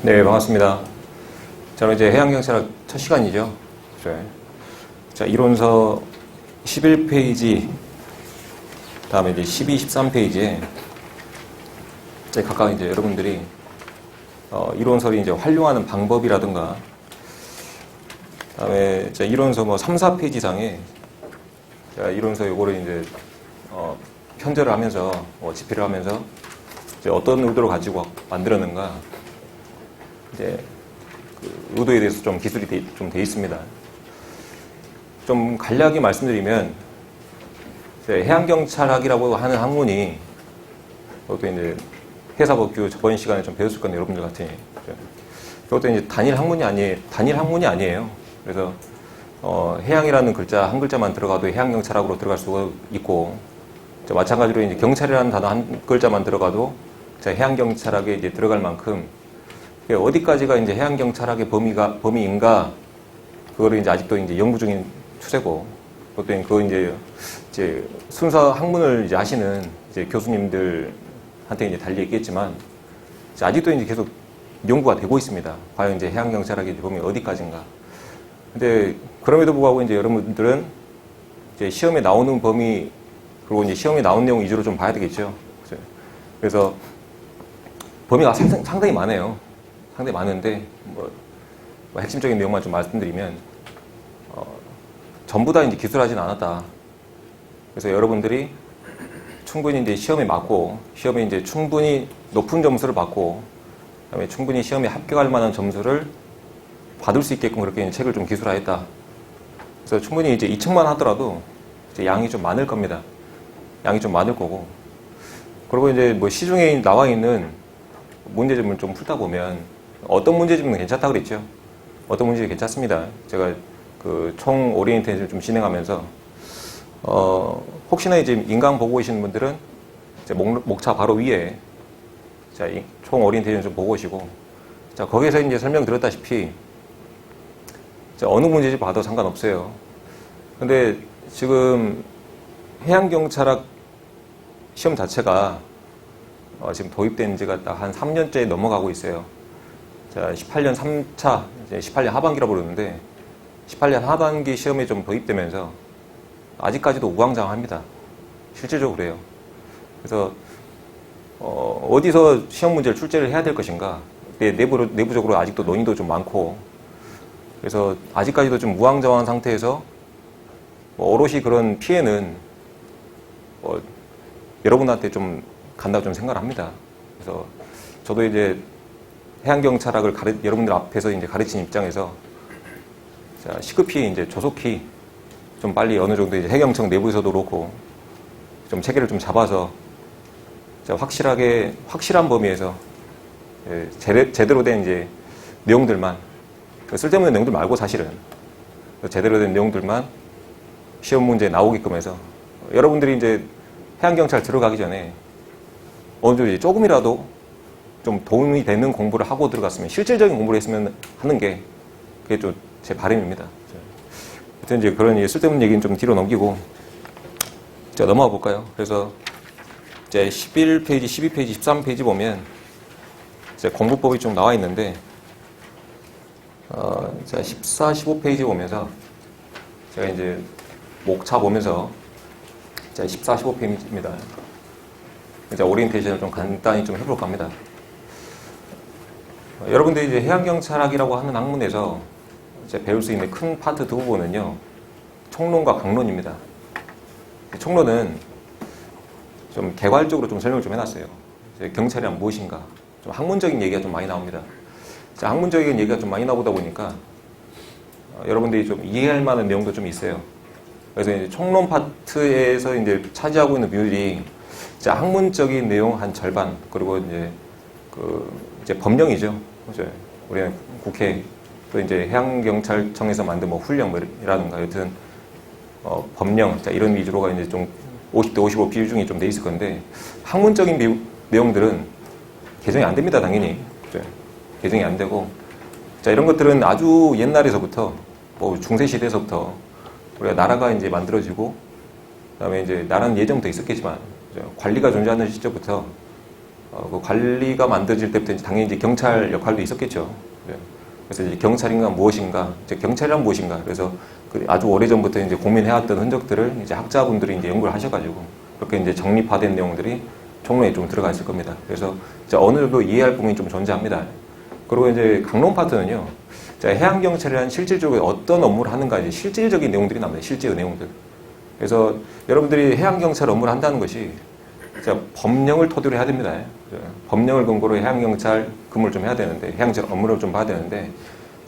네, 반갑습니다. 저는 이제 해양경찰학 첫 시간이죠. 네. 자, 이론서 11페이지, 다음에 이제 12, 13페이지에 각각 이제 여러분들이 이론서를 이제 활용하는 방법이라든가, 다음에 이론서 뭐 3, 4페이지 상에 이론서 요거를 이제 편제를 하면서 집필을 하면서 이제 어떤 의도를 가지고 만들었는가, 이제 그 의도에 대해서 좀 기술이 좀 돼 있습니다. 좀 간략히 말씀드리면 해양경찰학이라고 하는 학문이 그것도 이제 해사법규 저번 시간에 좀 배웠을 건데 여러분들 같으니 그것도 이제 단일 학문이 아니에요. 그래서 해양이라는 글자 한 글자만 들어가도 해양경찰학으로 들어갈 수가 있고, 마찬가지로 이제 경찰이라는 단어 한 글자만 들어가도 해양경찰학에 이제 들어갈 만큼 어디까지가 이제 해양경찰학의 범위인가, 그거를 이제 아직도 이제 연구 중인 추세고, 그것도 그거 이제 순서 학문을 이제 하시는 이제 교수님들한테 이제 달리 있겠지만, 아직도 이제 계속 연구가 되고 있습니다. 과연 이제 해양경찰학의 범위 어디까지인가. 근데 그럼에도 불구하고 이제 여러분들은 이제 시험에 나오는 범위, 그리고 이제 시험에 나온 내용 위주로 좀 봐야 되겠죠. 그래서 범위가 상당히 많아요. 상당히 많은데, 핵심적인 내용만 좀 말씀드리면, 전부 다 이제 기술하지는 않았다. 그래서 여러분들이 충분히 이제 시험에 맞고, 시험에 이제 충분히 높은 점수를 받고, 그다음에 충분히 시험에 합격할 만한 점수를 받을 수 있게끔 그렇게 이제 책을 좀 기술화했다. 그래서 충분히 이제 2층만 하더라도 이제 양이 좀 많을 겁니다. 양이 좀 많을 거고. 그리고 이제 시중에 나와 있는 문제점을 좀 풀다 보면 어떤 문제점은 괜찮다 그랬죠. 어떤 문제점이 괜찮습니다. 제가 그 총 오리엔테이션을 좀 진행하면서 혹시나 이제 인강 보고 계시는 분들은 이제 목차 바로 위에 총 오리엔테이션 좀 보고 오시고, 거기에서 이제 설명드렸다시피 어느 문제지 봐도 상관없어요. 근데 지금 해양경찰학 시험 자체가 지금 도입된 지가 딱 한 3년째 넘어가고 있어요. 18년 3차, 이제 18년 하반기라 부르는데, 18년 하반기 시험에 좀 도입되면서 아직까지도 우왕좌왕합니다. 실질적으로 그래요. 그래서 어디서 시험 문제를 출제를 해야 될 것인가, 내부적으로 아직도 논의도 좀 많고, 그래서 아직까지도 좀 우왕좌왕한 상태에서 오롯이 그런 피해는 여러분한테 좀 간다고 좀 생각을 합니다. 그래서 저도 이제 해양경찰학을 여러분들 앞에서 이제 가르치는 입장에서 시급히 이제 조속히 좀 빨리 어느 정도 이제 해경청 내부에서도 그렇고 좀 체계를 좀 잡아서 확실한 범위에서 제대로 된 이제 내용들만, 쓸데없는 내용들 말고 사실은 제대로 된 내용들만 시험 문제에 나오게끔 해서 여러분들이 이제 해양경찰 들어가기 전에 어느 정도 이제 조금이라도 좀 도움이 되는 공부를 하고 들어갔으면, 실질적인 공부를 했으면 하는 게 그게 좀 제 바람입니다. 하여튼 이제 그런 쓸데없는 얘기는 좀 뒤로 넘기고 넘어가 볼까요? 그래서 이제 11페이지, 12페이지, 13페이지 보면 이제 공부법이 좀 나와 있는데, 14, 15페이지 보면서 제가 이제 목차 보면서 14, 15페이지입니다. 이제 오리엔테이션을 좀 간단히 좀 해볼까 합니다. 여러분들이 이제 해양경찰학이라고 하는 학문에서 이제 배울 수 있는 큰 파트 두 부분은요, 총론과 강론입니다. 총론은 좀 개괄적으로 좀 설명을 좀 해놨어요. 경찰이란 무엇인가, 좀 학문적인 얘기가 좀 많이 나옵니다. 학문적인 얘기가 좀 많이 나오다 보니까 여러분들이 좀 이해할 만한 내용도 좀 있어요. 그래서 이제 총론 파트에서 이제 차지하고 있는 비율이 학문적인 내용 한 절반, 그리고 이제 법령이죠. 우리는 국회, 또 이제 해양경찰청에서 만든 훈령이라든가 여튼 법령, 이런 위주로가 이제 좀 50대 55 비중이 좀 돼 있을 건데, 학문적인 내용들은 개정이 안 됩니다, 당연히. 개정이 안 되고, 이런 것들은 아주 옛날에서부터, 중세시대에서부터 우리가 나라가 이제 만들어지고, 그 다음에 이제 나라는 예전부터 있었겠지만, 관리가 존재하는 시절부터 그 관리가 만들어질 때부터 당연히 이제 경찰 역할도 있었겠죠. 그래서 이제 경찰인가 무엇인가, 이제 경찰이란 무엇인가. 그래서 아주 오래 전부터 이제 고민해왔던 흔적들을 이제 학자분들이 이제 연구를 하셔가지고 그렇게 이제 정립화된 내용들이 총론에 좀 들어가 있을 겁니다. 그래서 이제 어느 정도 이해할 부분이 좀 존재합니다. 그리고 이제 강론 파트는요, 해양경찰이란 실질적으로 어떤 업무를 하는가, 이제 실질적인 내용들이 나옵니다. 실제의 내용들. 그래서 여러분들이 해양경찰 업무를 한다는 것이 법령을 토대로 해야 됩니다. 법령을 근거로 해양경찰 근무를 좀 해야 되는데, 해양경찰 업무를 좀 봐야 되는데,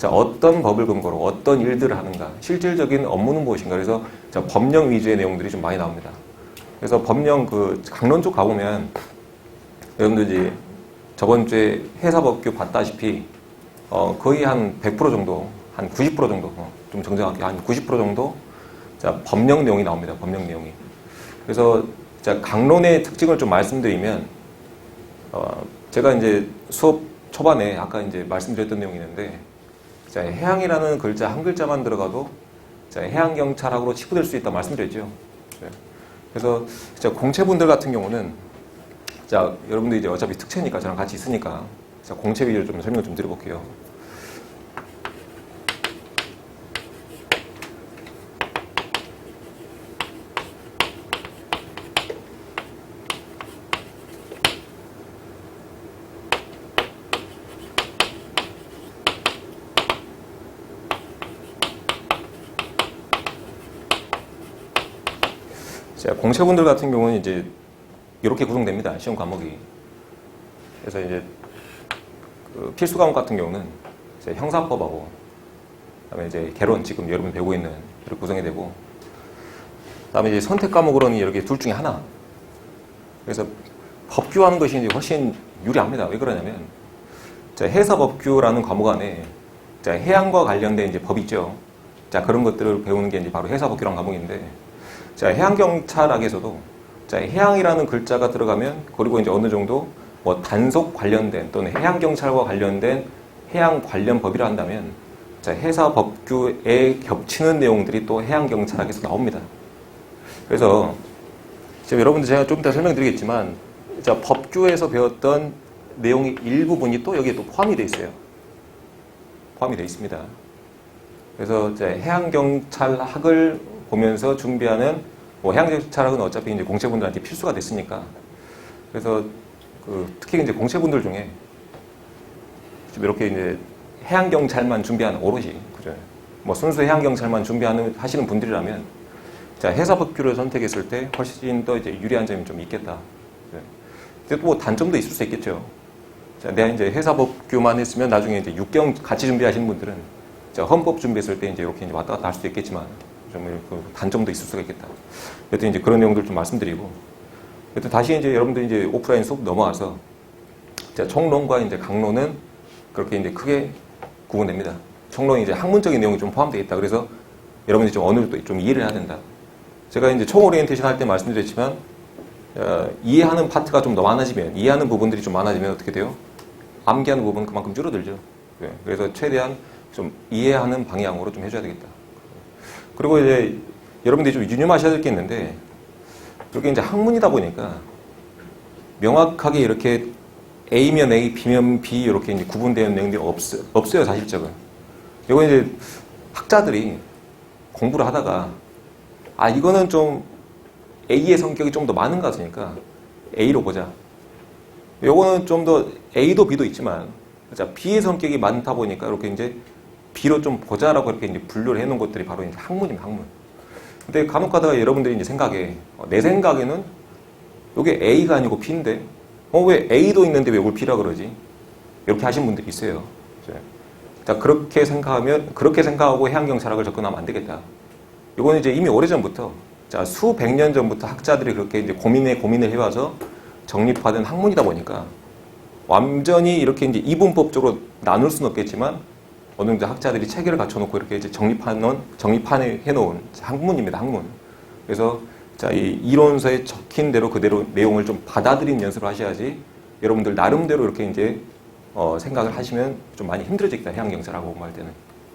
어떤 법을 근거로 어떤 일들을 하는가, 실질적인 업무는 무엇인가. 그래서 법령 위주의 내용들이 좀 많이 나옵니다. 그래서 법령 강론 쪽 가보면 여러분들 이제 저번 주에 해사법규 봤다시피 거의 한 100% 정도, 한 90% 정도, 좀 정정하게 한 90% 정도 법령 내용이 나옵니다. 법령 내용이. 그래서 강론의 특징을 좀 말씀드리면 제가 이제 수업 초반에 아까 이제 말씀드렸던 내용이 있는데 해양이라는 글자 한 글자만 들어가도 해양경찰학으로 치부될 수 있다 말씀드렸죠. 그래서 공채분들 같은 경우는 여러분들 이제 어차피 특채니까 저랑 같이 있으니까 공채 위주로 좀 설명 좀 드려볼게요. 공채분들 같은 경우는 이제 이렇게 구성됩니다. 시험 과목이. 그래서 이제 필수 과목 같은 경우는 이제 형사법하고 그다음에 이제 개론, 지금 여러분 배우고 있는 이렇게 구성이 되고, 그다음에 이제 선택 과목으로는 이렇게 둘 중에 하나. 그래서 법규하는 것이 이제 훨씬 유리합니다. 왜 그러냐면 해사법규라는 과목 안에 해양과 관련된 이제 법이 있죠. 그런 것들을 배우는 게 이제 바로 해사법규라는 과목인데, 해양경찰학에서도 해양이라는 글자가 들어가면, 그리고 이제 어느 정도 뭐 단속 관련된 또는 해양경찰과 관련된 해양 관련 법이라 한다면 해사법규에 겹치는 내용들이 또 해양경찰학에서 나옵니다. 그래서 지금 여러분들 제가 좀 이따 설명드리겠지만 법규에서 배웠던 내용의 일부분이 또 여기에 또 포함이 되어 있어요. 포함이 되어 있습니다. 그래서 해양경찰학을 보면서 준비하는 해양경찰학은 어차피 이제 공채분들한테 필수가 됐으니까, 그래서 특히 이제 공채분들 중에 이렇게 이제 해양경찰만 준비하는, 오롯이 그죠? 뭐 순수 해양경찰만 하시는 분들이라면 해사법규를 선택했을 때 훨씬 더 이제 유리한 점이 좀 있겠다. 근데 또 뭐 단점도 있을 수 있겠죠. 내가 이제 해사법규만 했으면 나중에 이제 육경 같이 준비하시는 분들은 헌법 준비했을 때 이제 이렇게 이제 왔다 갔다 할 수도 있겠지만 좀 단점도 있을 수가 있겠다. 여튼 이제 그런 내용들 좀 말씀드리고, 여튼 다시 이제 여러분들 이제 오프라인 수업 넘어와서 총론과 이제 강론은 그렇게 이제 크게 구분됩니다. 총론이 이제 학문적인 내용이 좀 포함되어 있다. 그래서 여러분들이 좀 어느 정도 좀 이해를 해야 된다. 제가 이제 총 오리엔테이션 할 때 말씀드렸지만 이해하는 파트가 좀 더 많아지면, 이해하는 부분들이 좀 많아지면 어떻게 돼요? 암기하는 부분은 그만큼 줄어들죠. 그래서 최대한 좀 이해하는 방향으로 좀 해줘야 되겠다. 그리고 이제 여러분들이 좀 유념하셔야 될 게 있는데, 그렇게 이제 학문이다 보니까 명확하게 이렇게 A면 A, B면 B 이렇게 이제 구분되는 내용들이 없어요, 사실적은. 이거 이제 학자들이 공부를 하다가 이거는 좀 A의 성격이 좀 더 많은 것 같으니까 A로 보자. 요거는 좀 더 A도 B도 있지만 B의 성격이 많다 보니까 이렇게 이제 B로 좀 보자라고 이렇게 이제 분류를 해놓은 것들이 바로 이제 학문입니다, 학문. 근데 간혹 가다가 여러분들이 이제 생각에, 내 생각에는 이게 A가 아니고 B인데, 왜 A도 있는데 왜 이걸 B라 그러지? 이렇게 하신 분들이 있어요. 그렇게 생각하고 해양경찰학을 접근하면 안 되겠다. 이거는 이제 이미 오래전부터, 수백 년 전부터 학자들이 그렇게 이제 고민을 해와서 정립화된 학문이다 보니까 완전히 이렇게 이제 이분법적으로 나눌 수는 없겠지만 어느 정도 학자들이 체계를 갖춰놓고 이렇게 이제 정립해놓은 학문입니다, 학문. 그래서 이 이론서에 적힌 대로 그대로 내용을 좀 받아들이는 연습을 하셔야지 여러분들 나름대로 이렇게 이제 생각을 하시면 좀 많이 힘들어지겠다, 해양경찰하고 공부할 때는.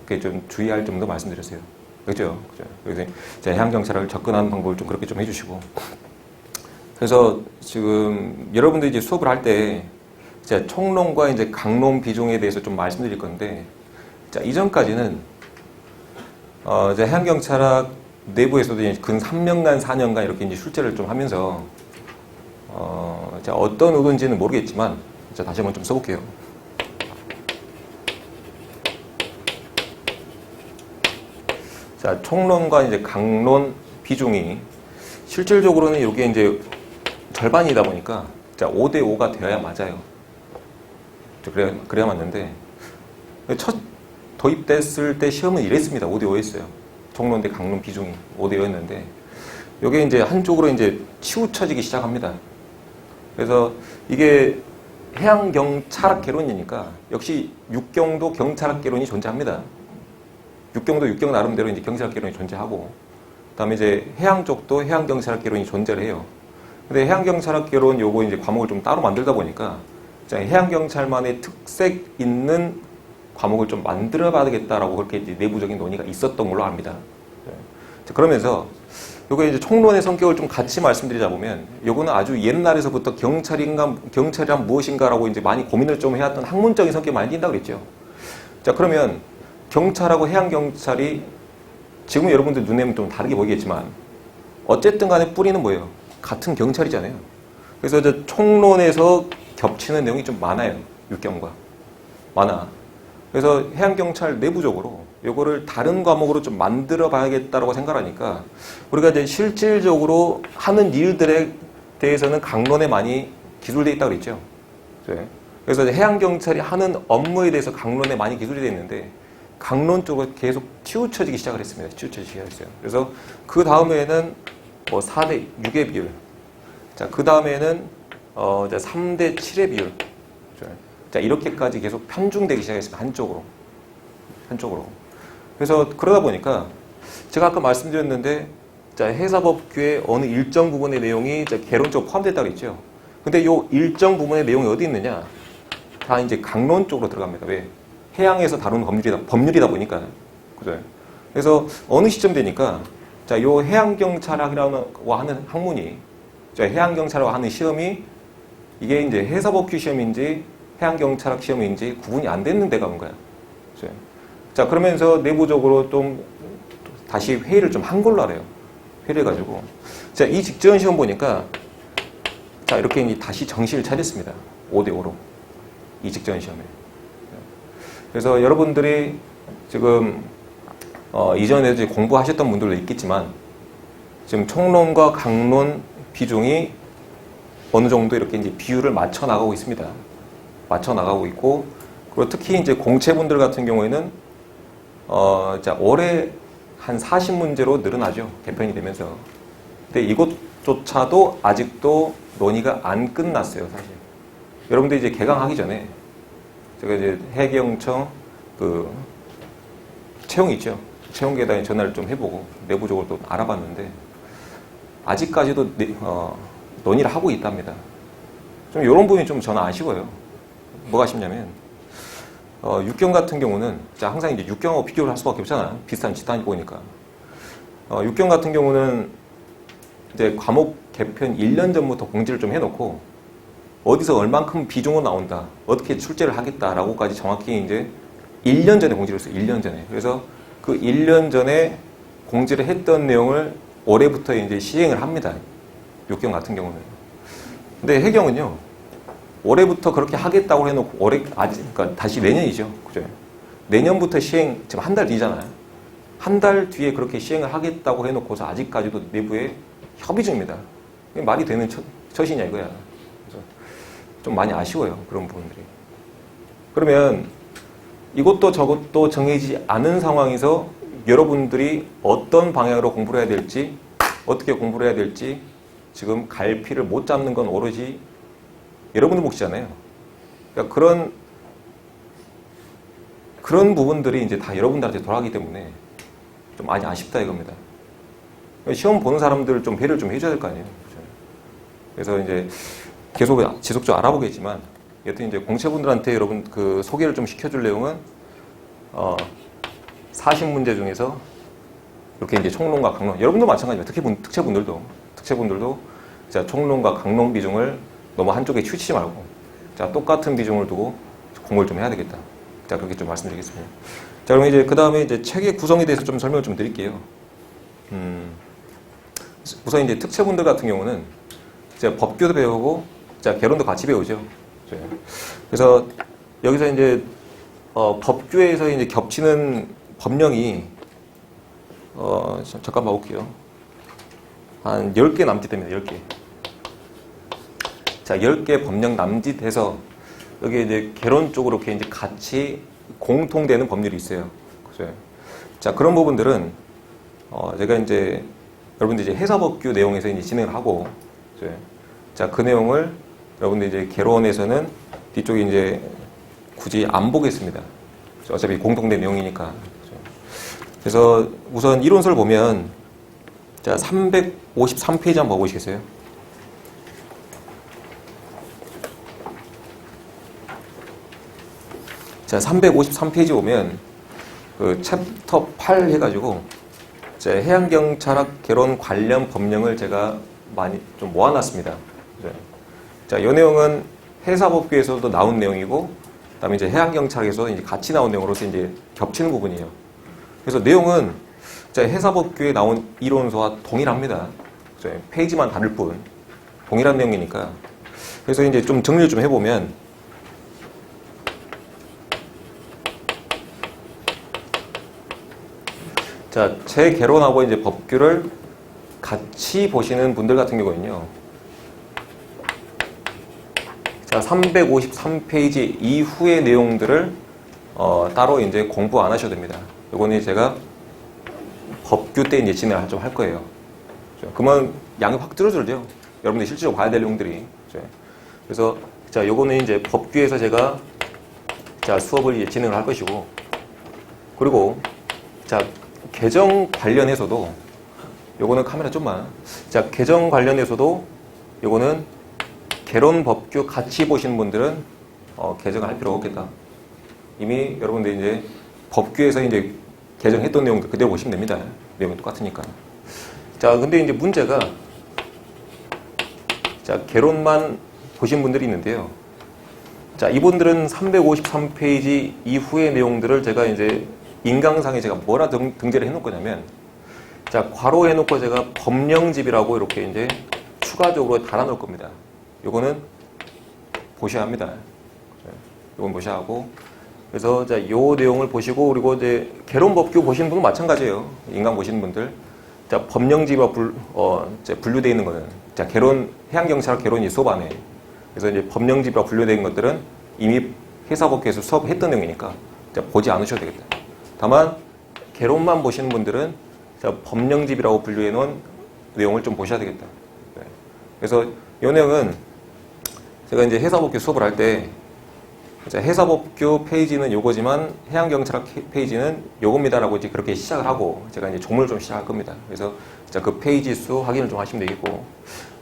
그게 좀 주의할 점도 말씀드렸어요. 그죠? 그래서 해양경찰을 접근하는 방법을 좀 그렇게 좀 해주시고. 그래서 지금 여러분들이 이제 수업을 할 때 이제 총론과 이제 강론 비중에 대해서 좀 말씀드릴 건데, 자, 이전까지는 이제 해양경찰학 내부에서도 이제 근 3년간, 4년간 이렇게 이제 출제를 좀 하면서 자, 어떤 의도인지는 모르겠지만, 자, 다시 한번 좀 써볼게요. 자, 총론과 이제 강론 비중이 실질적으로는 이게 이제 절반이다 보니까 자, 5대5가 되어야 맞아요. 그래야 맞는데, 첫 도입됐을 때 시험은 이랬습니다. 5대5였어요. 총론 대 강론 비중이 5대5였는데, 이게 이제 한쪽으로 이제 치우쳐지기 시작합니다. 그래서 이게 해양경찰학개론이니까 역시 육경도 경찰학개론이 존재합니다. 육경도 육경 나름대로 이제 경찰학개론이 존재하고, 그다음에 이제 해양 쪽도 해양경찰학개론이 존재를 해요. 근데 해양경찰학개론 요거 이제 과목을 좀 따로 만들다 보니까 해양경찰만의 특색 있는 과목을 좀 만들어 봐야겠다라고 그렇게 이제 내부적인 논의가 있었던 걸로 압니다. 그러면서 요거 이제 총론의 성격을 좀 같이 말씀드리자 보면, 요거는 아주 옛날에서부터 경찰이란 무엇인가라고 이제 많이 고민을 좀 해왔던 학문적인 성격이 많이 띈다고 그랬죠. 자, 그러면 경찰하고 해양경찰이 지금 여러분들 눈에는 좀 다르게 보이겠지만 어쨌든 간에 뿌리는 뭐예요? 같은 경찰이잖아요. 그래서 이제 총론에서 겹치는 내용이 좀 많아요. 육경과. 많아. 그래서 해양경찰 내부적으로 요거를 다른 과목으로 좀 만들어 봐야겠다라고 생각하니까 우리가 이제 실질적으로 하는 일들에 대해서는 강론에 많이 기술되어 있다고 그랬죠. 그래서 해양경찰이 하는 업무에 대해서 강론에 많이 기술이 되어 있는데 강론 쪽으로 계속 치우쳐지기 시작을 했습니다. 치우쳐지기 시작했어요. 그래서 그 다음에는 뭐 4대 6의 비율. 자, 그 다음에는 3대 7의 비율. 자, 이렇게까지 계속 편중되기 시작했습니다. 한쪽으로. 그래서 그러다 보니까 제가 아까 말씀드렸는데, 자, 해사법규의 어느 일정 부분의 내용이 개론적으로 포함됐다고 했죠. 근데 이 일정 부분의 내용이 어디 있느냐? 다 이제 강론 쪽으로 들어갑니다. 왜? 해양에서 다루는 법률이다 보니까. 그죠? 그래서 어느 시점 되니까, 자, 요 해양경찰학이라고 하는 학문이, 자, 해양경찰학이라고 하는 시험이 이게 이제 해사법규 시험인지 해양경찰학 시험인지 구분이 안 되는 데가 온 거야. 그죠? 자, 그러면서 내부적으로 좀 다시 회의를 좀 한 걸로 알아요. 회의를 해가지고. 자, 이 직전 시험 보니까, 자, 이렇게 이제 다시 정신을 차렸습니다. 5대5로. 이 직전 시험에. 그래서 여러분들이 지금 이전에도 이제 공부하셨던 분들도 있겠지만 지금 총론과 강론 비중이 어느 정도 이렇게 이제 비율을 맞춰 나가고 있습니다. 맞춰 나가고 있고, 그리고 특히 이제 공채분들 같은 경우에는 자, 올해 한 40문제로 늘어나죠. 개편이 되면서. 근데 이것조차도 아직도 논의가 안 끝났어요, 사실. 여러분들 이제 개강하기 전에 제가 이제 해경청 그 채용 있죠. 채용계단에 전화를 좀 해보고 내부적으로 또 알아봤는데 아직까지도 논의를 하고 있답니다. 좀 이런 부분이 좀 저는 아쉬워요. 뭐가 아쉽냐면 육경 같은 경우는 자, 항상 이제 육경하고 비교를 할 수밖에 없잖아요. 비슷한 집단이 보니까. 육경 같은 경우는 이제 과목 개편 1년 전부터 공지를 좀 해놓고 어디서 얼만큼 비중으로 나온다, 어떻게 출제를 하겠다라고까지 정확히 이제 1년 전에 공지를 했어요. 1년 전에. 그래서 그 1년 전에 공지를 했던 내용을 올해부터 이제 시행을 합니다. 육경 같은 경우는. 근데 해경은요, 올해부터 그렇게 하겠다고 해놓고 그러니까 다시 내년이죠. 그죠? 내년부터 시행, 지금 한 달 뒤잖아요. 한 달 뒤에 그렇게 시행을 하겠다고 해놓고서 아직까지도 내부에 협의 중입니다. 말이 되는 처신이냐 이거야. 그래서 좀 많이 아쉬워요. 그런 부분들이. 그러면 이것도 저것도 정해지지 않은 상황에서 여러분들이 어떤 방향으로 공부를 해야 될지, 어떻게 공부를 해야 될지 지금 갈피를 못 잡는 건 오로지 여러분들 몫이잖아요. 그러니까 그런 부분들이 이제 다 여러분들한테 돌아가기 때문에 좀 많이 아쉽다 이겁니다. 시험 보는 사람들 좀 배려를 좀 해줘야 될 거 아니에요. 그래서 이제 계속 지속적으로 알아보겠지만, 여튼 이제 공채분들한테 여러분 그 소개를 좀 시켜줄 내용은 40문제 중에서 이렇게 이제 총론과 강론, 여러분도 마찬가지입니다. 특채분들도 자, 총론과 강론 비중을 너무 한쪽에 치우치지 말고, 자, 똑같은 비중을 두고 공부를 좀 해야 되겠다. 자, 그렇게 좀 말씀드리겠습니다. 자, 그럼 이제 그 다음에 이제 책의 구성에 대해서 좀 설명을 좀 드릴게요. 우선 이제 특채분들 같은 경우는 이제 법규도 배우고, 자, 개론도 같이 배우죠. 그래서 여기서 이제 법규에서 이제 겹치는 법령이 잠깐만 볼게요. 한 10개 남짓됩니다. 10개. 자, 10개 법령 남짓해서 여기 이제 개론 쪽으로 이렇게 이제 같이 공통되는 법률이 있어요. 그죠? 자, 그런 부분들은 제가 이제 여러분들 이제 해사법규 내용에서 이제 진행을 하고, 그죠? 자, 그 내용을 여러분들 이제 개론에서는 뒤쪽에 이제 굳이 안 보겠습니다. 어차피 공통된 내용이니까. 그죠? 그래서 우선 이론서를 보면, 자, 353페이지 한번 보시겠어요? 자, 353페이지 보면 그 챕터 8 해가지고 제 해양경찰학 개론 관련 법령을 제가 많이 좀 모아놨습니다. 자, 이 내용은 해사법규에서도 나온 내용이고, 그다음에 이제 해양경찰에서 이제 같이 나온 내용으로서 이제 겹치는 부분이에요. 그래서 내용은 해사법규에 나온 이론서와 동일합니다. 페이지만 다를 뿐 동일한 내용이니까. 그래서 이제 좀 정리를 좀 해보면. 자, 제 개론하고 이제 법규를 같이 보시는 분들 같은 경우는요. 자, 353페이지 이후의 내용들을 따로 이제 공부 안 하셔도 됩니다. 이거는 제가 법규 때 이제 진행을 좀 할 거예요. 그러면 양이 확 줄어들죠. 여러분들이 실제로 봐야 될 내용들이. 그래서 자, 요거는 이제 법규에서 제가 자, 수업을 이제 진행을 할 것이고, 그리고 자, 개정 관련해서도 요거는 카메라 좀만. 자, 개정 관련해서도 요거는 개론 법규 같이 보시는 분들은 개정을 할 필요가 없겠다. 이미 여러분들이 이제 법규에서 이제 개정했던 내용들 그대로 보시면 됩니다. 내용이 똑같으니까. 자, 근데 이제 문제가 자, 개론만 보신 분들이 있는데요. 자, 이분들은 353페이지 이후의 내용들을 제가 이제 인강상에 제가 뭐라 등재를 해놓을 거냐면, 자, 괄호 해놓고 제가 법령집이라고 이렇게 이제 추가적으로 달아놓을 겁니다. 요거는 보셔야 합니다. 요건 보셔야 하고. 그래서 자, 요 내용을 보시고, 그리고 이제 개론법규 보시는 분은 마찬가지예요. 인강 보시는 분들. 자, 법령집과 분류되어 있는 거는, 자, 개론, 해양경찰 개론이 수업 안에. 그래서 이제 법령집과 분류되어 있는 것들은 이미 해사법규에서 수업했던 내용이니까 자, 보지 않으셔도 되겠다. 다만 개론만 보시는 분들은 자, 법령집이라고 분류해 놓은 내용을 좀 보셔야 되겠다. 네. 그래서 이 내용은 제가 이제 해사법규 수업을 할 때 해사법규 페이지는 요거지만 해양경찰학 페이지는 요겁니다라고 이제 그렇게 시작을 하고 제가 이제 종문을 좀 시작할 겁니다. 그래서 자, 그 페이지 수 확인을 좀 하시면 되겠고,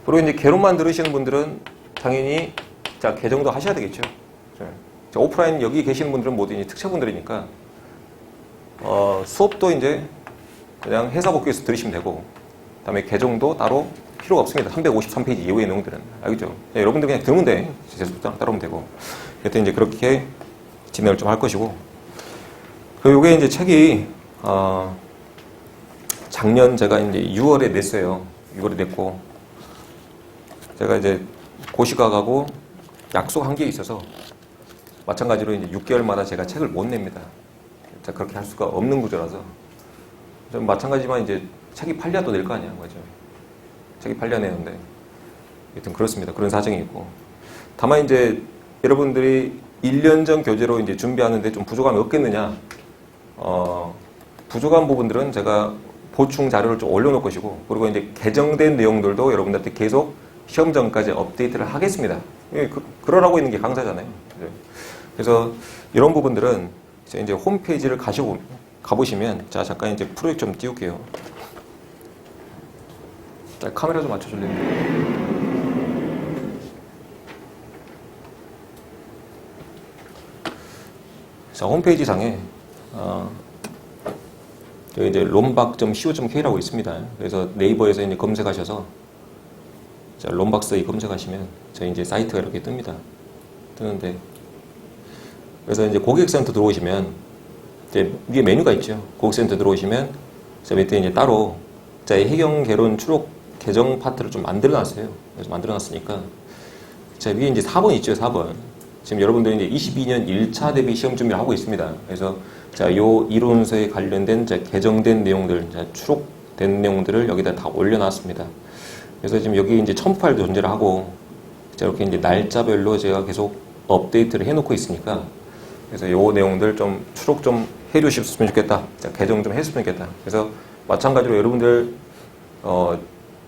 그리고 이제 개론만 들으시는 분들은 당연히 자, 개정도 하셔야 되겠죠. 자, 오프라인 여기 계시는 분들은 모두 이제 특채분들이니까 수업도 이제 그냥 해사법규에서 들으시면 되고, 그다음에 개정도 따로 필요가 없습니다. 353페이지 이후의 내용들은. 알겠죠? 네, 여러분들 그냥 들으면 돼. 계속 따라오면 되고. 여튼 이제 그렇게 진행을 좀 할 것이고. 그리고 요게 이제 책이, 작년 제가 이제 6월에 냈어요. 6월에 냈고. 제가 이제 고시각하고 약속한 게 있어서 마찬가지로 이제 6개월마다 제가 책을 못 냅니다. 자, 그렇게 할 수가 없는 구조라서. 좀 마찬가지지만 이제 책이 팔려야 또 낼 거 아니야. 그죠? 책이 팔려야 내는데. 여튼 그렇습니다. 그런 사정이 있고. 다만 이제 여러분들이 1년 전 교재로 이제 준비하는데 좀 부족함이 없겠느냐. 부족한 부분들은 제가 보충 자료를 좀 올려놓을 것이고, 그리고 이제 개정된 내용들도 여러분들한테 계속 시험 전까지 업데이트를 하겠습니다. 그러라고 있는 게 강사잖아요. 그래서 이런 부분들은 이제 홈페이지를 가보시면, 자, 잠깐 이제 프로젝트 좀 띄울게요. 자, 카메라 좀 맞춰줄래요? 자, 홈페이지 상에 여기 이제 롬박.co.k라고 있습니다. 그래서 네이버에서 이제 검색하셔서 자, 롬박스에 검색하시면 저희 이제 사이트가 이렇게 뜹니다. 뜨는데, 그래서 이제 고객센터 들어오시면 이제 위에 메뉴가 있죠. 고객센터 들어오시면 자, 밑에 이제 따로 자, 해경 개론 추록 개정 파트를 좀 만들어놨어요. 그래서 만들어놨으니까 자, 위에 이제 4번 있죠. 4번. 지금 여러분들이 이제 22년 1차 대비 시험 준비를 하고 있습니다. 그래서 자, 요 이론서에 관련된 자, 개정된 내용들, 자, 추록된 내용들을 여기다 다 올려놨습니다. 그래서 지금 여기 이제 첨부파일도 존재를 하고, 자, 이렇게 이제 날짜별로 제가 계속 업데이트를 해놓고 있으니까, 그래서 요 내용들 좀 추록 좀 해주셨으면 좋겠다. 자, 개정 좀 했으면 좋겠다. 그래서 마찬가지로 여러분들,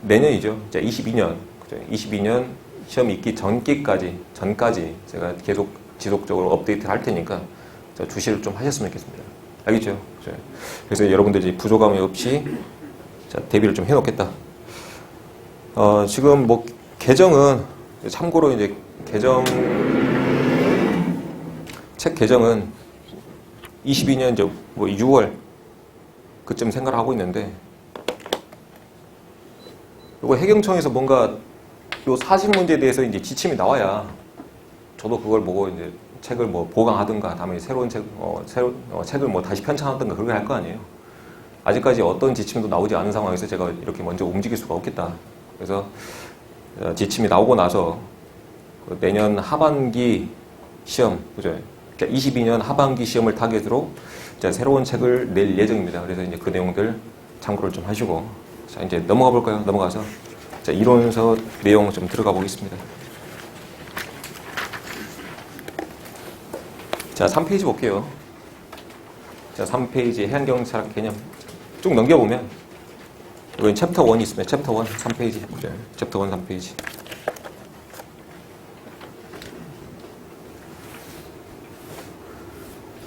내년이죠. 자, 22년, 그죠? 22년 시험 있기 전까지 제가 계속 지속적으로 업데이트를 할 테니까, 자, 주시를 좀 하셨으면 좋겠습니다. 알겠죠? 그래서 여러분들이 부족함이 없이, 자, 대비를 좀 해놓겠다. 지금 뭐 개정은 참고로 이제 책 개정은 22년 이제 뭐 6월 그쯤 생각을 하고 있는데, 요거 해경청에서 뭔가 요 사실 문제에 대해서 이제 지침이 나와야 저도 그걸 보고 이제 책을 뭐 보강하든가 다음에 새로운 책을 뭐 다시 편찬하든가 그렇게 할 거 아니에요. 아직까지 어떤 지침도 나오지 않은 상황에서 제가 이렇게 먼저 움직일 수가 없겠다. 그래서 지침이 나오고 나서 내년 하반기 시험, 그죠? 그러니까 22년 하반기 시험을 타겟으로 새로운 책을 낼 예정입니다. 그래서 이제 그 내용들 참고를 좀 하시고, 자, 이제 넘어가 볼까요? 넘어가서 자, 이론서 내용 좀 들어가 보겠습니다. 자, 3페이지 볼게요. 자, 3페이지 해안경 철학 개념 쭉 넘겨보면 여기 챕터 1이 있습니다. 챕터 1, 3페이지. 그죠? 챕터 1, 3페이지.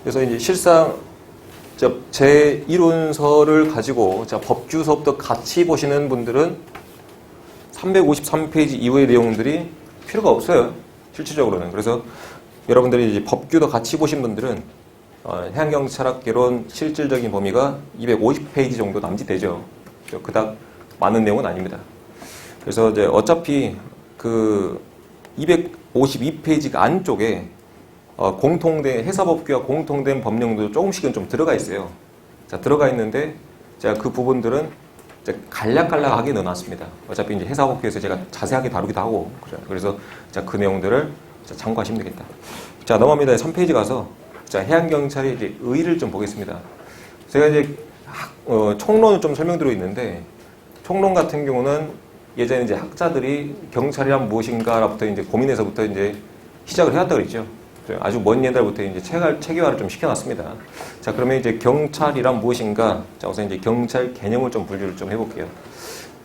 그래서 이제 실상 제 이론서를 가지고 법규 수업도 같이 보시는 분들은 353페이지 이후의 내용들이 필요가 없어요. 실질적으로는. 그래서 여러분들이 이제 법규도 같이 보신 분들은 해양경 철학개론 실질적인 범위가 250페이지 정도 남짓되죠. 그닥 많은 내용은 아닙니다. 그래서 이제 어차피 그 252페이지 안쪽에 공통된 해사법규와 공통된 법령도 조금씩은 좀 들어가 있어요. 자, 들어가 있는데 제가 그 부분들은 간략간략하게 넣어놨습니다. 어차피 이제 해사법규에서 제가 자세하게 다루기도 하고, 그래서 자, 그 내용들을 참고하시면 되겠다. 자, 넘어갑니다. 3페이지 가서 자, 해양경찰의 이제 의의를 좀 보겠습니다. 제가 이제 총론을 좀 설명드리고 있는데, 총론 같은 경우는 예전에 이제 학자들이 경찰이란 무엇인가부터 이제 고민해서부터 이제 시작을 해왔다 그랬죠. 아주 먼 옛날부터 이제 체계화를 좀 시켜놨습니다. 자, 그러면 이제 경찰이란 무엇인가? 자, 우선 이제 경찰 개념을 좀 분류를 좀 해볼게요.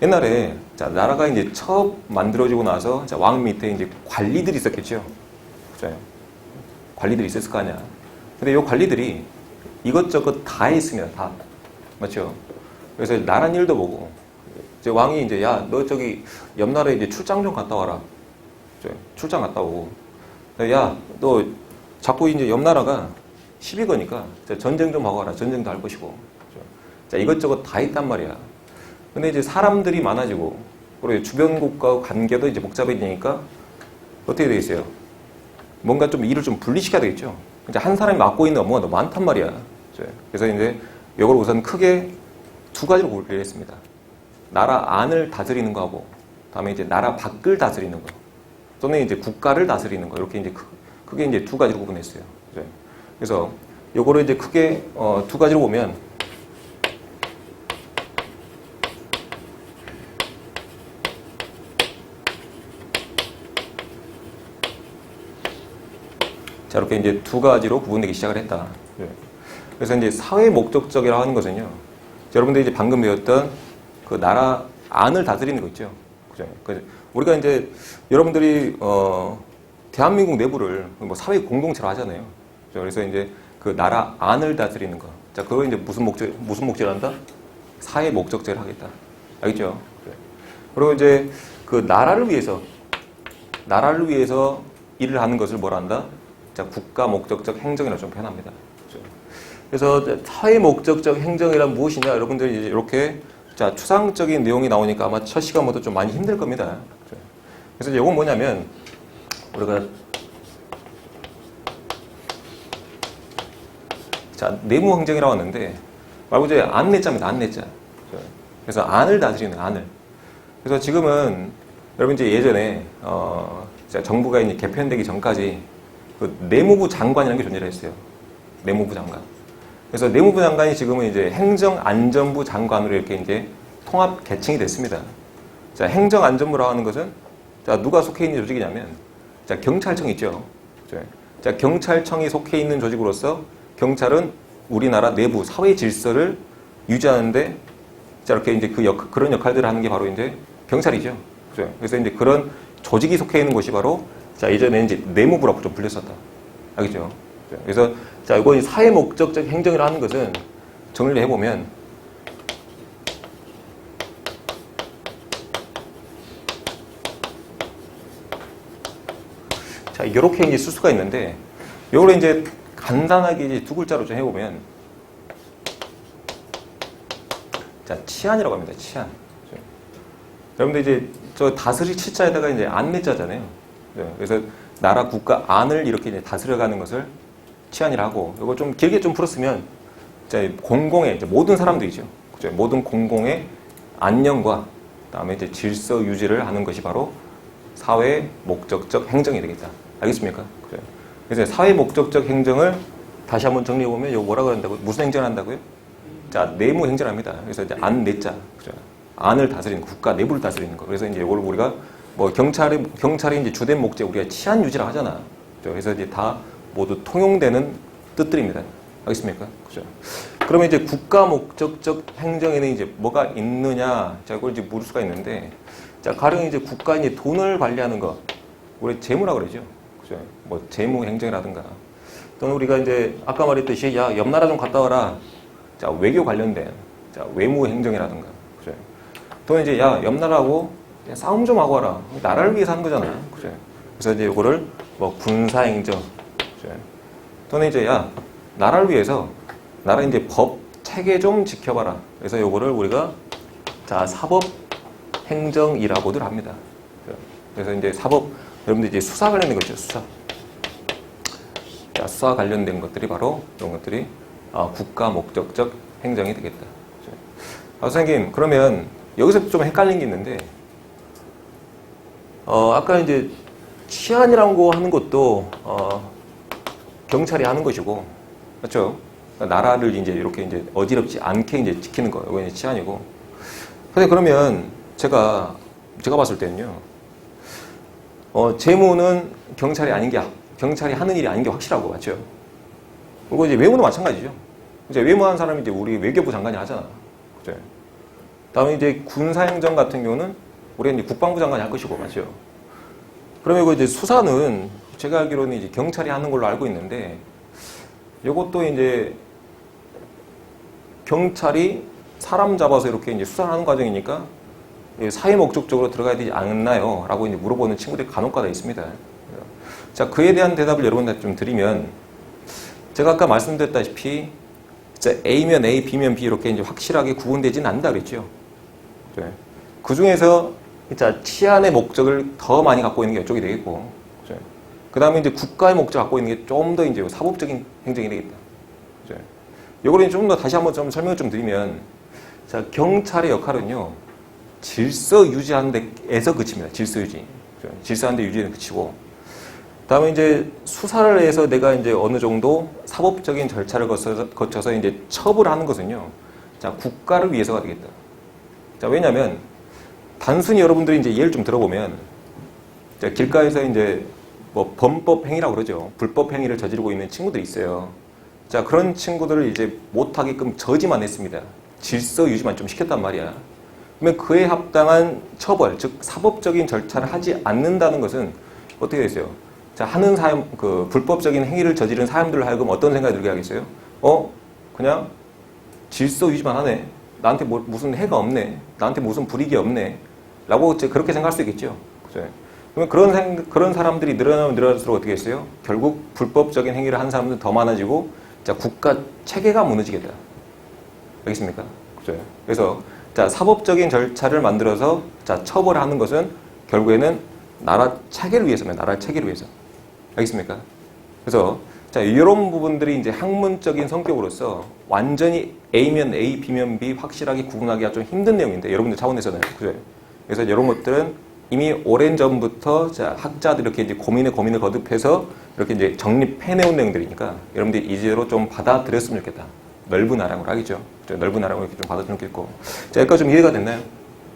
옛날에 자, 나라가 이제 처음 만들어지고 나서 자, 왕 밑에 이제 관리들이 있었겠죠. 그죠? 관리들이 있었을 거 아니야. 근데 이 관리들이 이것저것 다 했습니다. 다. 맞죠? 그래서 나란 일도 보고, 이제 왕이 이제 야, 너 저기 옆 나라에 이제 출장 좀 갔다 와라. 그죠? 출장 갔다 오고. 야, 너 자꾸 이제 옆 나라가 시비 거니까 전쟁 좀 하고 와라. 전쟁도 할 것이고. 자, 이것저것 다 있단 말이야. 근데 이제 사람들이 많아지고, 그리고 주변국과 관계도 이제 복잡해지니까 어떻게 되겠어요? 뭔가 좀 일을 좀 분리시켜야 되겠죠. 이제 한 사람이 맡고 있는 업무가 너무 많단 말이야. 그래서 이제 이걸 우선 크게 두 가지로 분리했습니다. 나라 안을 다스리는 거하고, 다음에 이제 나라 밖을 다스리는 거. 또는 이제 국가를 다스리는 거. 이렇게 이제 크게 이제 두 가지로 구분했어요. 그래서 요거를 이제 크게 두 가지로 보면, 자, 이렇게 이제 두 가지로 구분되기 시작을 했다. 그래서 이제 사회 목적적이라고 하는 것은요, 여러분들이 이제 방금 배웠던 그 나라 안을 다스리는 거 있죠. 그죠? 우리가 이제 여러분들이 대한민국 내부를 뭐 사회 공동체로 하잖아요. 그래서 이제 그 나라 안을 다스리는 거. 자, 그거 이제 무슨 목적을 한다? 사회 목적제를 하겠다. 알겠죠? 그리고 이제 그 나라를 위해서 일을 하는 것을 뭐라 한다? 자, 국가 목적적 행정이라고 좀 표현합니다. 그래서 사회 목적적 행정이란 무엇이냐? 여러분들이 이제 이렇게 자, 추상적인 내용이 나오니까 아마 첫 시간부터 좀 많이 힘들 겁니다. 그래서 이제 이건 뭐냐면 우리가 자 내무행정이라고 하는데 말 그대로 안내자입니다. 안내자. 그래서 안을 다스리는 안을. 그래서 지금은 여러분 이제 예전에 정부가 이제 개편되기 전까지 그 내무부 장관이라는 게 존재를 했어요. 내무부 장관. 그래서 내무부 장관이 지금은 이제 행정안전부 장관으로 이렇게 이제 통합 계층이 됐습니다. 자, 행정안전부라고 하는 것은 자, 누가 속해 있는 조직이냐면 자, 경찰청 있죠. 자, 경찰청이 속해 있는 조직으로서 경찰은 우리나라 내부 사회 질서를 유지하는데 자, 이렇게 이제 그런 역할들을 하는 게 바로 이제 경찰이죠. 그래서 이제 그런 조직이 속해 있는 곳이 바로 자, 예전에 이제 내무부라고 좀 불렸었다. 알겠죠? 그래서 자, 이거 사회 목적적 행정이라 하는 것은 정리를 해보면 자, 이렇게 이제 쓸 수가 있는데 요걸 이제 간단하게 이제 두 글자로 좀 해보면 자, 치안이라고 합니다. 치안. 여러분들 이제 저 다스릴 치자에다가 이제 안내자잖아요. 그래서 나라 국가 안을 이렇게 이제 다스려가는 것을 치안이라고 하고, 이거 좀 길게 좀 풀었으면 이제 공공의 이제 모든 사람들이죠. 그죠? 모든 공공의 안녕과 그다음에 이제 질서 유지를 하는 것이 바로 사회 목적적 행정이 되겠다. 알겠습니까? 그죠? 그래서 사회 목적적 행정을 다시 한번 정리해 보면 이거 뭐라고 한다고요? 무슨 행정을 한다고요? 자, 내무 행정합니다. 그래서 이제 안내자, 그죠? 안을 다스리는 국가 내부를 다스리는 거. 그래서 이제 이걸 우리가 뭐 경찰이 이제 주된 목적 우리가 치안 유지라고 하잖아. 그죠? 그래서 이제 다 모두 통용되는 뜻들입니다. 알겠습니까? 그죠? 그러면 이제 국가 목적적 행정에는 이제 뭐가 있느냐? 자, 그걸 이제 물을 수가 있는데, 자, 가령 이제 국가 이제 돈을 관리하는 거, 우리 재무라고 그러죠. 그죠? 뭐 재무 행정이라든가, 또는 우리가 이제 아까 말했듯이 야, 옆 나라 좀 갔다 와라. 자, 외교 관련된 자, 외무 행정이라든가, 그죠? 또는 이제 야, 옆 나라하고 싸움 좀 하고 와라. 나라를 위해서 하는 거잖아. 그죠? 그래서 이제 이거를 뭐 군사 행정, 그죠? 또는 이제 야, 나라를 위해서 나라 이제 법 체계 좀 지켜봐라. 그래서 요거를 우리가 자, 사법 행정이라고들 합니다. 그래서 이제 사법, 여러분들 이제 수사 관련된 거죠. 수사. 자, 수사 관련된 것들이 바로 이런 것들이 국가 목적적 행정이 되겠다. 선생님, 그러면 여기서 좀 헷갈린 게 있는데, 아까 이제 치안이라고 하는 것도 경찰이 하는 것이고, 그렇죠? 나라를 이제 이렇게 이제 어지럽지 않게 이제 지키는 거, 이거 이제 치안이고. 근데 그러면 제가 봤을 때는요, 재무는 경찰이 하는 일이 아닌 게 확실하고, 맞죠? 그리고 이제 외무도 마찬가지죠. 이제 외무하는 사람이 이제 우리 외교부 장관이 하잖아. 그죠? 다음에 이제 군사행정 같은 경우는 우리 이제 국방부 장관이 할 것이고, 맞죠? 그러면 이거 이제 수사는 제가 알기로는 이제 경찰이 하는 걸로 알고 있는데, 이것도 이제 경찰이 사람 잡아서 이렇게 이제 수사를 하는 과정이니까 사회 목적적으로 들어가야 되지 않나요? 라고 이제 물어보는 친구들이 간혹가다 있습니다. 자, 그에 대한 대답을 여러분한테 좀 드리면, 제가 아까 말씀드렸다시피, A면 A, B면 B 이렇게 이제 확실하게 구분되지는 않는다 그랬죠. 그 중에서 치안의 목적을 더 많이 갖고 있는 게 이쪽이 되겠고, 그 다음에 이제 국가의 목적을 갖고 있는 게 좀 더 이제 사법적인 행정이 되겠다. 요거를 좀 더 다시 한번 좀 설명을 좀 드리면, 자, 경찰의 역할은요, 질서 유지하는 데에서 그칩니다. 질서 유지. 질서하는 데 유지는 그치고, 다음에 이제 수사를 해서 내가 이제 어느 정도 사법적인 절차를 거쳐서 이제 처벌하는 것은요, 자, 국가를 위해서가 되겠다. 자, 왜냐면, 단순히 여러분들이 이제 예를 좀 들어보면, 자, 길가에서 이제 뭐 범법 행위라고 그러죠. 불법 행위를 저지르고 있는 친구들이 있어요. 자, 그런 친구들을 이제 못하게끔 저지만 했습니다. 질서 유지만 좀 시켰단 말이야. 그러면 그에 합당한 처벌, 즉 사법적인 절차를 하지 않는다는 것은 어떻게 되겠어요? 자, 하는 사람, 그 불법적인 행위를 저지른 사람들로 하여금 어떤 생각이 들게 하겠어요? 그냥 질서 유지만 하네. 나한테 무슨 해가 없네. 나한테 무슨 불이익이 없네. 라고 그렇게 생각할 수 있겠죠. 그죠? 그러면 그런 사람들이 늘어나면 늘어날수록 어떻게 했어요? 결국 불법적인 행위를 한 사람들은 더 많아지고, 자, 국가 체계가 무너지겠다. 알겠습니까? 그죠? 그래서, 자, 사법적인 절차를 만들어서, 자, 처벌하는 것은 결국에는 나라 체계를 위해서면 나라의 체계를 위해서. 알겠습니까? 그래서 자, 이런 부분들이 이제 학문적인 성격으로서 완전히 A면 A, B면 B 확실하게 구분하기가 좀 힘든 내용인데 여러분들 차원에서는 그죠? 그래서 이런 것들은 이미 오랜 전부터 자, 학자들이 이렇게 이제 고민을 거듭해서 이렇게 이제 정립해내온 내용들이니까 여러분들이 이제로 좀 받아들였으면 좋겠다. 넓은 아량으로 하겠죠. 그죠? 넓은 아량으로 이렇게 좀 받아들였으면 좋겠고. 자, 여기까지 좀 이해가 됐나요?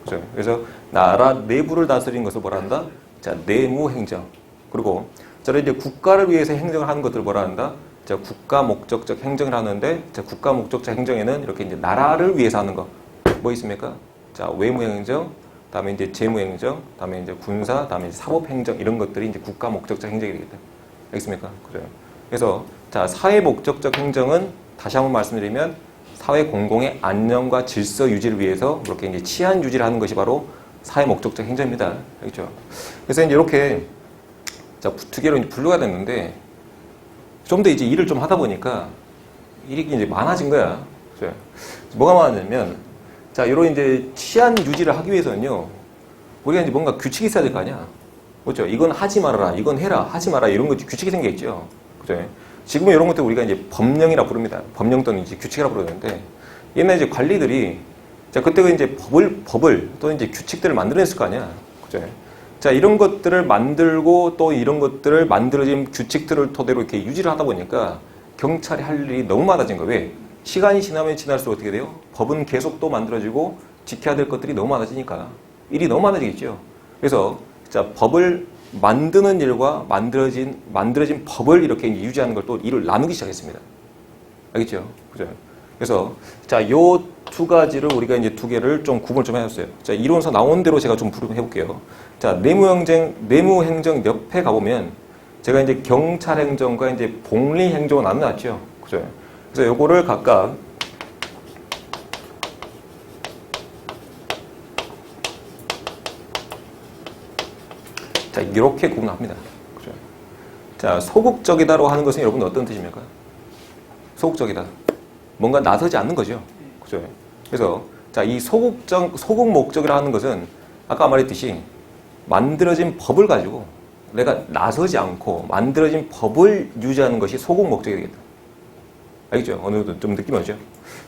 그죠? 그래서 나라 내부를 다스리는 것을 뭐라 한다? 자, 내무행정. 그리고 저는 이제 국가를 위해서 행정을 하는 것들을 뭐라 한다? 자, 국가 목적적 행정을 하는데, 자, 국가 목적적 행정에는 이렇게 이제 나라를 위해서 하는 거. 뭐 있습니까? 자, 외무행정, 다음에 이제 재무행정, 다음에 이제 군사, 다음에 이제 사법행정, 이런 것들이 이제 국가 목적적 행정이 되겠다. 알겠습니까? 그래요. 그래서, 자, 사회 목적적 행정은 다시 한번 말씀드리면, 사회 공공의 안녕과 질서 유지를 위해서 이렇게 이제 치안 유지를 하는 것이 바로 사회 목적적 행정입니다. 알겠죠? 그래서 이제 이렇게 자, 두 개로 이제 분류가 됐는데, 좀 더 이제 일을 좀 하다 보니까 일이 이제 많아진 거야. 그죠? 뭐가 많았냐면, 자, 이런 이제 치안 유지를 하기 위해서는요, 우리가 이제 뭔가 규칙이 있어야 될 거 아니야. 그렇죠? 이건 하지 말아라, 이건 해라, 하지 마라, 이런 거 규칙이 생겨있죠. 그죠? 지금은 이런 것들 우리가 이제 법령이라 부릅니다. 법령 또는 이제 규칙이라 부르는데, 옛날에 이제 관리들이, 자, 그때가 이제 법을 또는 이제 규칙들을 만들어냈을 거 아니야. 그죠? 자, 이런 것들을 만들고 또 이런 것들을 만들어진 규칙들을 토대로 이렇게 유지를 하다 보니까 경찰이 할 일이 너무 많아진 거예요. 왜? 시간이 지나면 지날수록 어떻게 돼요? 법은 계속 또 만들어지고 지켜야 될 것들이 너무 많아지니까 일이 너무 많아지겠죠. 그래서 자, 법을 만드는 일과 만들어진 법을 이렇게 이제 유지하는 걸 또 일을 나누기 시작했습니다. 알겠죠? 그죠? 그래서 자, 요 두 가지를 우리가 이제 두 개를 좀 구분을 좀 해줬어요. 자, 이론서 나온 대로 제가 좀 해볼게요. 자, 내무행정 옆에 가보면 제가 이제 경찰행정과 이제 복리행정을 나눠놨죠. 그죠? 그래서 요거를 각각 자, 이렇게 구분합니다. 그죠? 자, 소극적이다라고 하는 것은 여러분 어떤 뜻입니까? 소극적이다. 뭔가 나서지 않는 거죠. 그죠? 그래서 자, 이 소극 목적이라 하는 것은 아까 말했듯이 만들어진 법을 가지고 내가 나서지 않고 만들어진 법을 유지하는 것이 소극 목적이 되겠다. 알겠죠? 어느 정도 좀 느낌 오죠?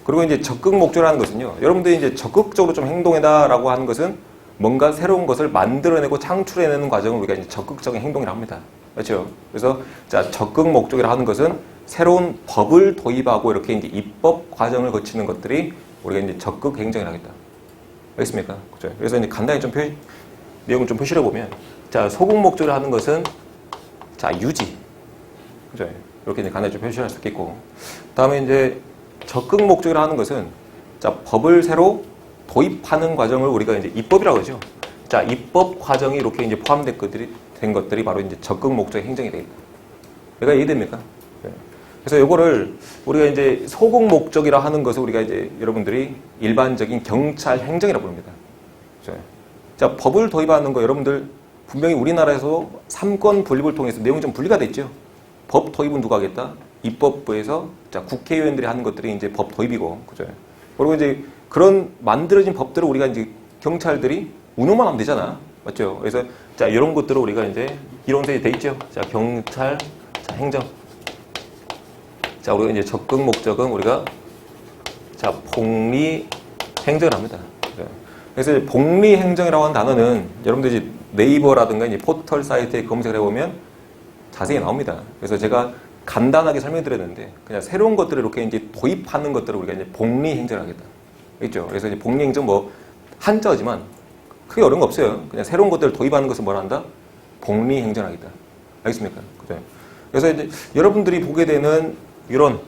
그리고 이제 적극 목적이라는 것은요, 여러분들이 이제 적극적으로 좀 행동해다라고 하는 것은 뭔가 새로운 것을 만들어내고 창출해내는 과정을 우리가 이제 적극적인 행동이라고 합니다. 그렇죠? 그래서 자, 적극 목적이라 하는 것은 새로운 법을 도입하고 이렇게 이제 입법 과정을 거치는 것들이 우리가 이제 적극 행정을 하겠다. 알겠습니까? 그렇죠? 그래서 이제 간단히 좀 내용을 좀 표시해 보면, 자, 소극 목적을 하는 것은 자, 유지. 그죠? 이렇게 이제 간단히 좀 표시할 수 있겠고, 다음에 이제 적극 목적을 하는 것은 자, 법을 새로 도입하는 과정을 우리가 이제 입법이라고 하죠. 자, 입법 과정이 이렇게 이제 포함된 것들이 바로 이제 적극 목적의 행정이 되겠다. 내가 이해됩니까? 네. 그래서 요거를 우리가 이제 소극 목적이라 하는 것을 우리가 이제 여러분들이 일반적인 경찰 행정이라고 부릅니다. 그렇죠? 자, 법을 도입하는 거 여러분들 분명히 우리나라에서 3권 분립을 통해서 내용이 좀 분리가 됐죠. 법 도입은 누가 하겠다? 입법부에서 자, 국회의원들이 하는 것들이 이제 법 도입이고, 그죠? 그리고 이제 그런 만들어진 법들을 우리가 이제 경찰들이 운용만 하면 되잖아. 맞죠? 그래서 자, 이런 것들을 우리가 이제 이론서에 돼 있죠. 자, 경찰, 자, 행정. 자, 우리가 이제 적극 목적은 우리가 자, 복리 행정을 합니다. 그래서 복리 행정이라고 하는 단어는 여러분들 이제 네이버라든가 이제 포털 사이트에 검색을 해보면 자세히 나옵니다. 그래서 제가 간단하게 설명드렸는데 그냥 새로운 것들을 이렇게 이제 도입하는 것들을 우리가 이제 복리 행정을 하겠다. 있죠. 그래서 이제 복리 행정 뭐 한자지만 크게 어려운 거 없어요. 그냥 새로운 것들을 도입하는 것을 뭐라 한다? 복리 행정하겠다. 알겠습니까? 그죠? 그래서 이제 여러분들이 보게 되는 이런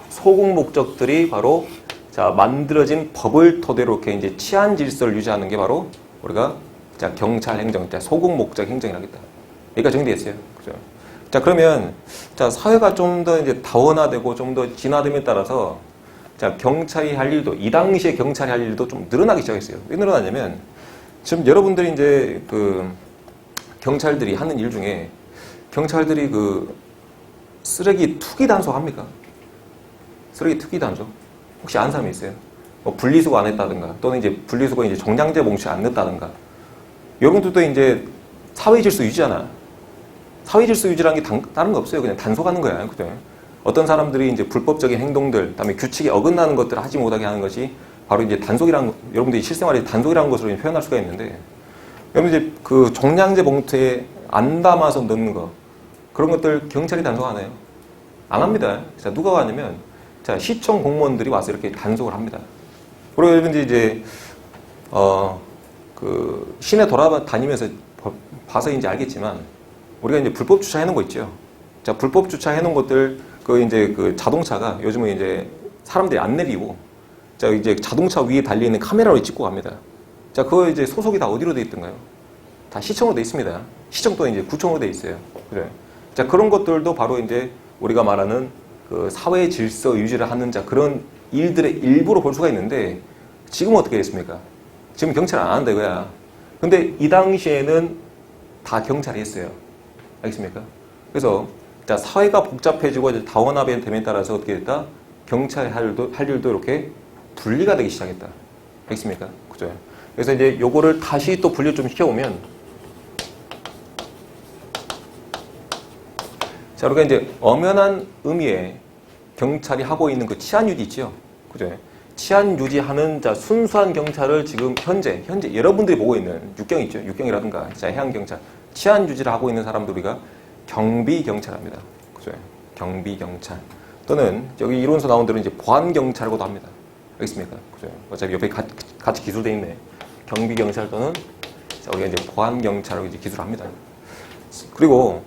소극 목적들이 바로 자, 만들어진 법을 토대로 이렇게 이제 치안 질서를 유지하는 게 바로 우리가 자, 경찰 행정, 자, 소극 목적 행정이라겠다. 여기가 정리됐어요. 그죠? 자, 그러면 자, 사회가 좀 더 이제 다원화되고 좀 더 진화됨에 따라서 자, 경찰이 할 일도 이 당시에 경찰이 할 일도 좀 늘어나기 시작했어요. 왜 늘어나냐면 지금 여러분들이 이제 그 경찰들이 하는 일 중에 경찰들이 그 쓰레기 투기 단속 합니까? 쓰레기 투기 단속? 혹시 아는 사람이 있어요? 뭐 분리수거 안 했다든가 또는 이제 분리수거 이제 종량제 봉투에 안 넣었다든가 여러분들도 이제 사회 질서 유지잖아. 사회 질서 유지라는 게 다른 거 없어요. 그냥 단속하는 거야. 그죠? 어떤 사람들이 이제 불법적인 행동들, 그다음에 규칙에 어긋나는 것들을 하지 못하게 하는 것이 바로 이제 단속이라는, 여러분들이 실생활에 단속이라는 것으로 표현할 수가 있는데, 여러분 이제 그 종량제 봉투에 안 담아서 넣는 거, 그런 것들 경찰이 단속하나요? 안 합니다. 자, 누가 하냐면, 자, 시청 공무원들이 와서 이렇게 단속을 합니다. 그리고 여러분들이 이제, 그, 시내 돌아다니면서 봐서 이제 알겠지만, 우리가 이제 불법 주차해 놓은 거 있죠. 자, 불법 주차해 놓은 것들, 그 이제 그 자동차가 요즘은 이제 사람들이 안 내리고, 자, 이제 자동차 위에 달려있는 카메라로 찍고 갑니다. 자, 그거 이제 소속이 다 어디로 돼 있던가요? 다 시청으로 돼 있습니다. 시청 또는 이제 구청으로 돼 있어요. 그래. 자, 그런 것들도 바로 이제 우리가 말하는 그 사회 질서 유지를 하는 자, 그런 일들의 일부로 볼 수가 있는데, 지금은 어떻게 됐습니까? 지금 경찰 안 한다 이거야. 근데 이 당시에는 다 경찰이 했어요. 알겠습니까? 그래서, 자, 사회가 복잡해지고 이제 다원화된 됨에 따라서 어떻게 됐다? 경찰의 할 일도 이렇게 분리가 되기 시작했다. 알겠습니까? 그죠? 그래서 이제 요거를 다시 또 분류 좀 시켜보면, 자, 우리가 이제 엄연한 의미의 경찰이 하고 있는 그 치안 유지 있죠? 그죠? 치안 유지하는 자, 순수한 경찰을 지금 현재 여러분들이 보고 있는 육경 있죠? 육경이라든가, 자, 해양경찰, 치안 유지를 하고 있는 사람들 우리가 경비경찰합니다. 그죠? 경비경찰. 또는 여기 이론서 나온 대로 이제 보안경찰이라고도 합니다. 알겠습니까? 그죠? 어차피 옆에 같이 기술되어 있네. 경비경찰 또는, 자, 우리가 이제 보안경찰로 이제 기술합니다. 그리고,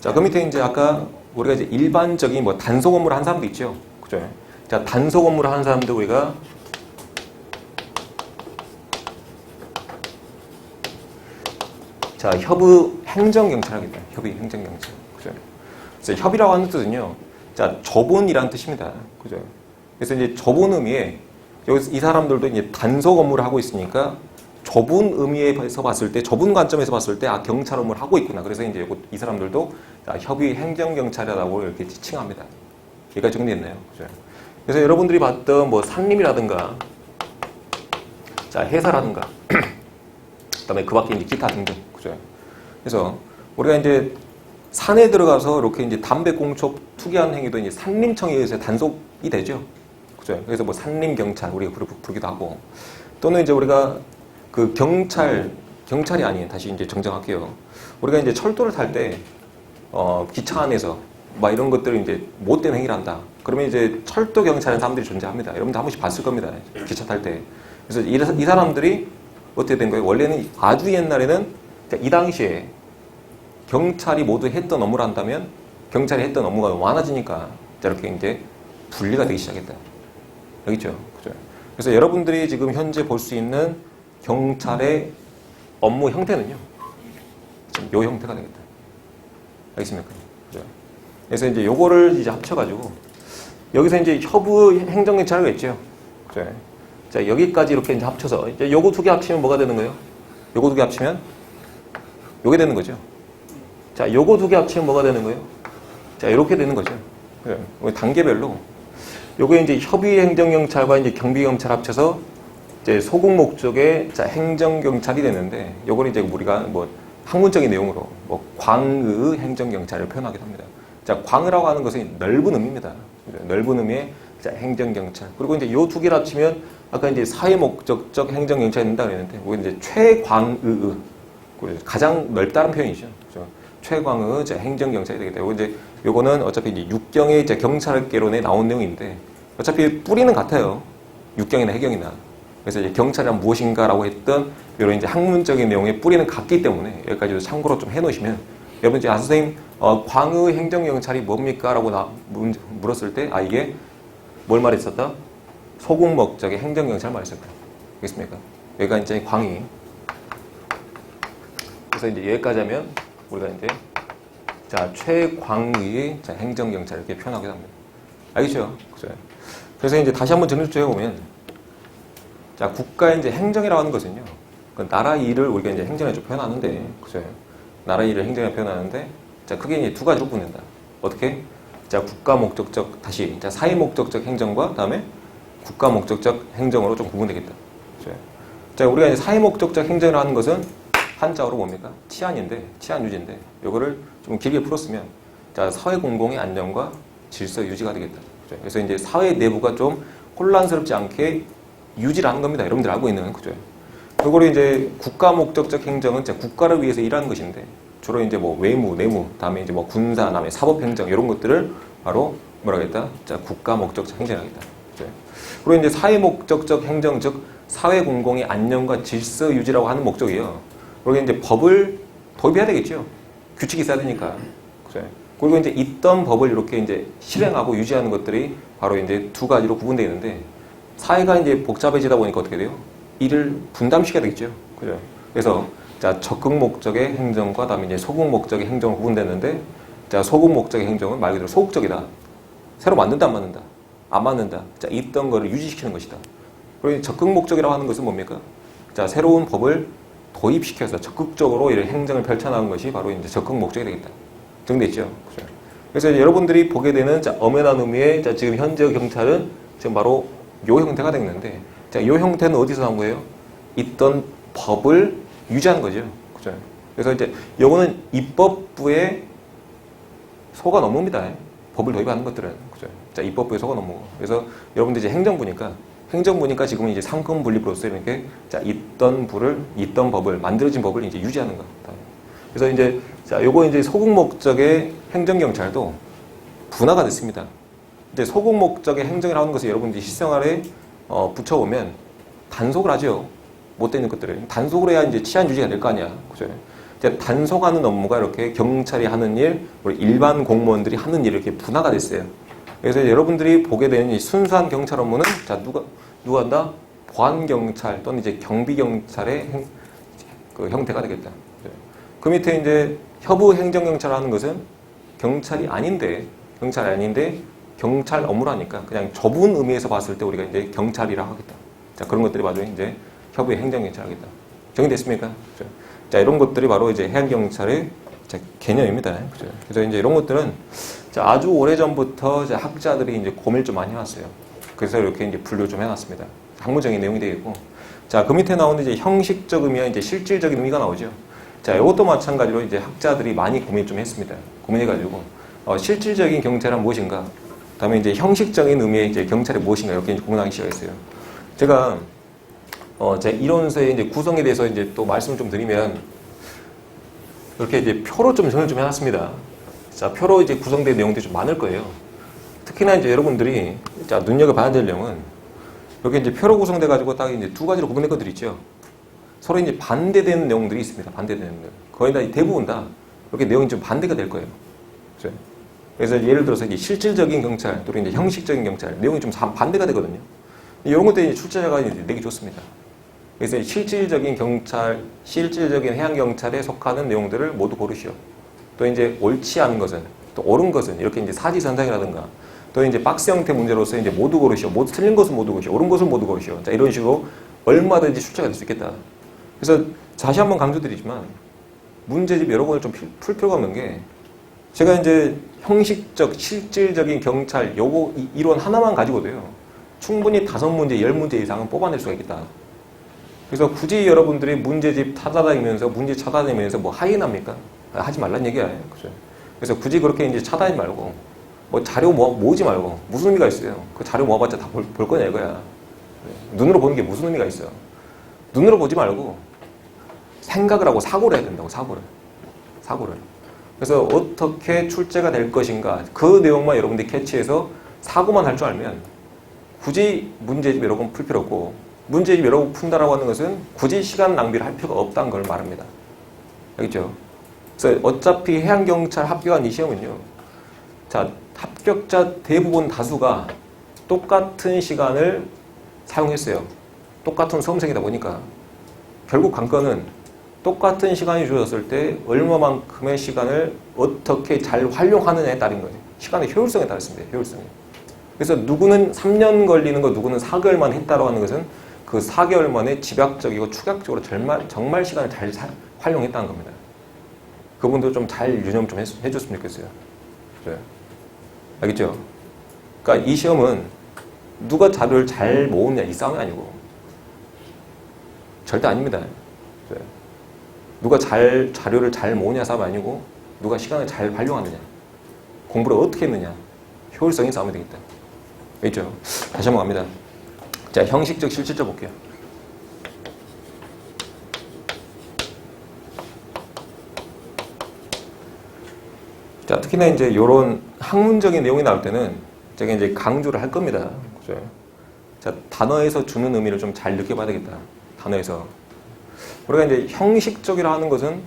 자, 그 밑에 이제 아까 우리가 이제 일반적인 뭐 단속 업무를 한 사람도 있죠. 그죠? 자, 단속 업무를 하는 사람들 우리가 자, 협의 행정경찰하겠다. 협의 행정경찰. 그죠? 그래서 협의라고 하는 뜻은요. 자, 조본이라는 뜻입니다. 그죠? 그래서 이제 조본 의미에 여기서 이 사람들도 이제 단속 업무를 하고 있으니까 좁은 의미에서 봤을 때, 좁은 관점에서 봤을 때, 아, 경찰 업무를 하고 있구나. 그래서 이제 이 사람들도 자, 협의 행정경찰이라고 이렇게 지칭합니다. 여기까지 정리했네요. 그죠? 그래서 여러분들이 봤던 뭐 산림이라든가, 자, 회사라든가, 그 다음에 그 밖에 이제 기타 등등. 그죠? 그래서 우리가 이제 산에 들어가서 이렇게 이제 담배꽁초 투기하는 행위도 이제 산림청에 의해서 단속이 되죠. 그죠? 그래서 뭐 산림경찰, 우리가 부르기도 하고, 또는 이제 우리가 그 경찰이 아닌, 다시 이제 정정할게요. 우리가 이제 철도를 탈 때, 기차 안에서 막 이런 것들을 이제 못된 행위를 한다. 그러면 이제 철도 경찰은 사람들이 존재합니다. 여러분도 한 번씩 봤을 겁니다. 기차 탈 때. 그래서 이 사람들이 어떻게 된 거예요? 원래는 아주 옛날에는 이 당시에 경찰이 모두 했던 업무를 한다면 경찰이 했던 업무가 많아지니까 이렇게 이제 분리가 되기 시작했다. 알겠죠? 그죠? 그래서 여러분들이 지금 현재 볼 수 있는 경찰의 업무 형태는요, 지금 요 형태가 되겠다. 알겠습니까? 그죠? 그래서 이제 요거를 이제 합쳐가지고 여기서 이제 협의 행정경찰을 했죠. 그죠? 자, 여기까지 이렇게 이제 합쳐서 이제 요거 두 개 합치면 뭐가 되는 거예요? 요거 두 개 합치면 요게 되는 거죠. 자, 요거 두 개 합치면 뭐가 되는 거예요? 자, 이렇게 되는 거죠. 그죠? 단계별로 요게 이제 협의 행정경찰과 이제 경비경찰 합쳐서 이제 소극 목적의 자, 행정경찰이 되는데, 요걸 이제 우리가 뭐 학문적인 내용으로 뭐 광의 행정경찰을 표현하기도 합니다. 자, 광의라고 하는 것은 넓은 의미입니다. 넓은 의미의 자, 행정경찰. 그리고 이제 요 두 개를 합치면 아까 이제 사회목적적 행정경찰이 된다 그랬는데, 이게 이제 최광의, 가장 넓다는 표현이죠. 그렇죠? 최광의 자, 행정경찰이 되겠다. 요거는 어차피 이제 육경의 이제 경찰개론에 나온 내용인데, 어차피 뿌리는 같아요. 육경이나 해경이나. 그래서 이제 경찰이란 무엇인가라고 했던 이런 이제 학문적인 내용의 뿌리는 같기 때문에 여기까지도 참고로 좀 해놓으시면, 여러분 이제 선생님 광의 행정경찰이 뭡니까? 라고 물었을 때, 아, 이게 뭘 말했었다? 소극 목적의 행정경찰 말했었다. 알겠습니까? 여기가 이제 광의. 그래서 이제 여기까지 하면 우리가 이제 자, 최광의 자, 행정경찰 이렇게 표현하기도 합니다. 알겠죠? 그죠? 그래서 이제 다시 한번 정리 좀 해보면, 자, 국가의 이제 행정이라고 하는 것은요, 그 나라 일을 우리가 이제 행정에 좀 표현하는데, 그죠? 나라 일을 행정에 표현하는데, 자, 크게 이제 두 가지로 분된다. 어떻게? 자, 국가 목적적, 다시, 자, 사회 목적적 행정과 다음에 국가 목적적 행정으로 좀 구분되겠다. 그죠? 자, 우리가 이제 사회 목적적 행정을 하는 것은 한자어로 뭡니까? 치안 유지인데, 요거를 좀 길게 풀었으면, 자, 사회 공공의 안정과 질서 유지가 되겠다. 그죠? 그래서 이제 사회 내부가 좀 혼란스럽지 않게 유지를 하는 겁니다. 여러분들 알고 있는, 그죠? 요거를 이제 국가 목적적 행정은 국가를 위해서 일하는 것인데, 주로 이제 뭐 외무, 내무, 다음에 이제 뭐 군사, 다음에 사법행정, 이런 것들을 바로 뭐라 하겠다? 자, 국가 목적적 행정하겠다. 그죠? 그리고 이제 사회 목적적 행정, 즉, 사회 공공의 안녕과 질서 유지라고 하는 목적이에요. 그리고 이제 법을 도입해야 되겠죠. 규칙이 있어야 되니까. 그죠? 그리고 이제 있던 법을 이렇게 이제 실행하고 유지하는 것들이 바로 이제 두 가지로 구분되어 있는데, 사회가 이제 복잡해지다 보니까 어떻게 돼요? 이를 분담시켜야 되겠죠. 그죠? 그래서, 자, 적극 목적의 행정과 다음에 이제 소극 목적의 행정을 구분됐는데, 자, 소극 목적의 행정은 말 그대로 소극적이다. 새로 만든다, 안 만든다? 안 만든다. 자, 있던 거를 유지시키는 것이다. 그리고 적극 목적이라고 하는 것은 뭡니까? 자, 새로운 법을 도입시켜서 적극적으로 이런 행정을 펼쳐나가는 것이 바로 이제 적극 목적이 되겠다. 정리됐죠? 그렇죠? 그래서 이제 여러분들이 보게 되는 자, 엄연한 의미의 자, 지금 현재 경찰은 지금 바로 요 형태가 되겠는데, 자, 요 형태는 어디서 나온 거예요? 있던 법을 유지하는 거죠. 그렇죠? 그래서 이제 요거는 입법부의 소관 업무입니다. 법을 도입하는 것들은. 그죠? 자, 입법부의 소관 업무. 그래서 여러분들 이제 행정부니까 지금은 이제 상권 분립으로서 이렇게 자, 있던 법을, 만들어진 법을 이제 유지하는 거. 그래서 이제, 자, 요거 이제 소극 목적의 행정경찰도 분화가 됐습니다. 이제 소극 목적의 행정이라는 것을 여러분들이 실생활에 붙여보면 단속을 하죠. 못되는 것들을. 단속을 해야 이제 치안 유지가 될 거 아니야. 그죠? 이제 단속하는 업무가 이렇게 경찰이 하는 일, 우리 일반 공무원들이 하는 일 이렇게 분화가 됐어요. 그래서 여러분들이 보게 되는 이 순수한 경찰 업무는 자, 누가 한다? 보안경찰 또는 이제 경비경찰의 그 형태가 되겠다. 그 밑에 이제 협우 행정경찰하는 것은 경찰이 아닌데 경찰 업무라니까 그냥 좁은 의미에서 봤을 때 우리가 이제 경찰이라고 하겠다. 자, 그런 것들이 바로 이제 협우 행정경찰 하겠다. 정리됐습니까? 그렇죠? 자, 이런 것들이 바로 이제 해양경찰의 개념입니다. 그죠? 그래서 이제 이런 것들은 자, 아주 오래전부터 이제 학자들이 이제 고민을 좀 많이 해왔어요. 그래서 이렇게 이제 분류 좀 해놨습니다. 학문적인 내용이 되겠고. 자, 그 밑에 나오는 이제 형식적 의미와 이제 실질적인 의미가 나오죠. 자, 이것도 마찬가지로 이제 학자들이 많이 고민 좀 했습니다. 고민해가지고, 실질적인 경찰은 무엇인가? 그 다음에 이제 형식적인 의미의 이제 경찰이 무엇인가? 이렇게 이제 고민하기 시작했어요. 제가, 제 이론서의 이제 구성에 대해서 이제 또 말씀을 좀 드리면, 이렇게 이제 표로 좀 정리를 좀 해놨습니다. 자, 표로 이제 구성된 내용들이 좀 많을 거예요. 특히나 이제 여러분들이, 자, 눈여겨봐야 될 내용은, 이렇게 이제 표로 구성돼가지고 딱 이제 두 가지로 구분된 것들이 있죠. 서로 이제 반대되는 내용들이 있습니다. 반대되는 내용. 거의 다 대부분 다 이렇게 내용이 좀 반대가 될 거예요. 그렇죠? 그래서 예를 들어서 이제 실질적인 경찰, 또는 이제 형식적인 경찰, 내용이 좀 반대가 되거든요. 이런 것들이 출제자가 내기 좋습니다. 그래서 실질적인 경찰, 실질적인 해양경찰에 속하는 내용들을 모두 고르시오. 또 이제 옳지 않은 것은, 또 옳은 것은, 이렇게 이제 사지선상이라든가, 또 이제 박스 형태 문제로서 이제 모두 고르시오. 모두 틀린 것은 모두 고르시오. 옳은 것은 모두 고르시오. 자, 이런 식으로 얼마든지 출제가 될 수 있겠다. 그래서 다시 한번 강조드리지만, 문제집 여러 번을 좀 풀 필요가 없는 게, 제가 이제 형식적, 실질적인 경찰, 요거 이론 하나만 가지고도요, 충분히 5문제, 10문제 이상은 뽑아낼 수가 있겠다. 그래서 굳이 여러분들이 문제집 찾아다니면서, 문제 찾아다니면서 뭐 하이에나입니까? 하지 말란 얘기야. 그죠? 그래서 굳이 그렇게 이제 찾아다니지 말고, 뭐 자료 모으지 말고, 무슨 의미가 있어요? 그 자료 모아봤자 다 볼 거냐 이거야. 눈으로 보는 게 무슨 의미가 있어요? 눈으로 보지 말고, 생각을 하고 사고를 해야 된다고, 사고를. 그래서 어떻게 출제가 될 것인가, 그 내용만 여러분들이 캐치해서 사고만 할 줄 알면, 굳이 문제집 여러 번 풀 필요 없고, 문제집 여러 번 푼다라고 하는 것은 굳이 시간 낭비를 할 필요가 없다는 걸 말합니다. 알겠죠? 그래서 어차피 해양경찰 합격한 이 시험은요, 자, 합격자 대부분 다수가 똑같은 시간을 사용했어요. 똑같은 수험생이다 보니까. 결국 관건은 똑같은 시간이 주어졌을 때 얼마만큼의 시간을 어떻게 잘 활용하느냐에 따른 거예요. 시간의 효율성에 따랐습니다. 효율성이. 그래서 누구는 3년 걸리는 거, 누구는 4개월 만에 했다고 하는 것은 그 4개월 만에 집약적이고 축약적으로 정말 시간을 잘 활용했다는 겁니다. 그분도 좀 잘 유념 좀 해줬으면 좋겠어요. 그래. 알겠죠? 그러니까 이 시험은 누가 자료를 잘 모으냐 이 싸움이 아니고 절대 아닙니다. 그래. 누가 자료를 잘 모으냐 싸움 아니고 누가 시간을 잘 활용하느냐, 공부를 어떻게 했느냐, 효율성이 싸움이 되겠다. 있죠? 다시 한번 갑니다. 자, 형식적, 실질적 볼게요. 자, 특히나 이제 이런 학문적인 내용이 나올 때는 제가 이제 강조를 할 겁니다. 그죠? 자, 단어에서 주는 의미를 좀 잘 느껴봐야 되겠다. 단어에서. 우리가 이제 형식적이라 하는 것은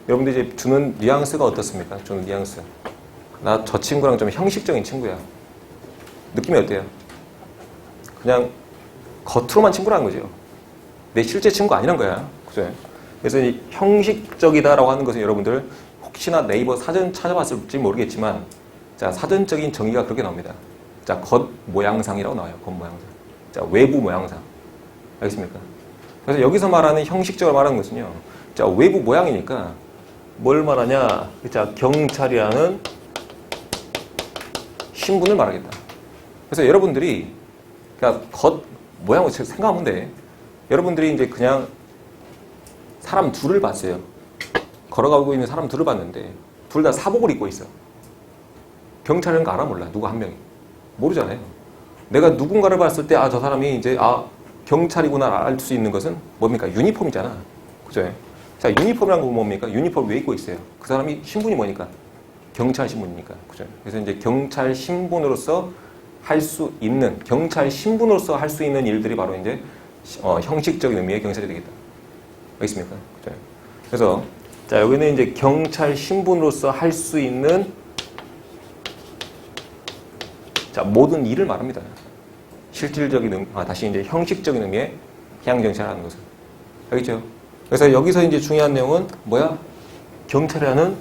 여러분들이 이제 주는 뉘앙스가 어떻습니까? 주는 뉘앙스. 나 저 친구랑 좀 형식적인 친구야. 느낌이 어때요? 그냥 겉으로만 친구라는 거죠. 내 실제 친구 아니란 거야. 그죠? 그래서 이 형식적이다라고 하는 것은 여러분들 혹시나 네이버 사전 찾아봤을지 모르겠지만, 자, 사전적인 정의가 그렇게 나옵니다. 자, 겉 모양상이라고 나와요. 겉 모양상. 자, 외부 모양상. 알겠습니까? 그래서 여기서 말하는 형식적으로 말하는 것은요. 자, 외부 모양이니까 뭘 말하냐? 자, 경찰이라는 신분을 말하겠다. 그래서 여러분들이 그러니까 겉 모양을 생각하면 돼. 여러분들이 이제 그냥 사람 둘을 봤어요. 걸어가고 있는 사람 둘을 봤는데 둘 다 사복을 입고 있어. 경찰은 알아 몰라? 누구 한 명이. 모르잖아요. 내가 누군가를 봤을 때 아, 저 사람이 이제 경찰이구나 알 수 있는 것은 뭡니까? 유니폼이잖아. 그죠? 자, 유니폼이란 건 뭡니까? 유니폼을 왜 입고 있어요? 그 사람이 신분이 뭐니까? 경찰 신분이니까. 그죠? 그래서 이제 경찰 신분으로서 할 수 있는, 경찰 신분으로서 할 수 있는 일들이 바로 이제 형식적인 의미의 경찰이 되겠다. 알겠습니까? 그죠? 그래서 자, 여기는 이제 경찰 신분으로서 할 수 있는 자, 모든 일을 말합니다. 실질적인 다시 이제 형식적인 의미의 해양경찰이라는 것은. 알겠죠? 그래서 여기서 이제 중요한 내용은 뭐야? 경찰이라는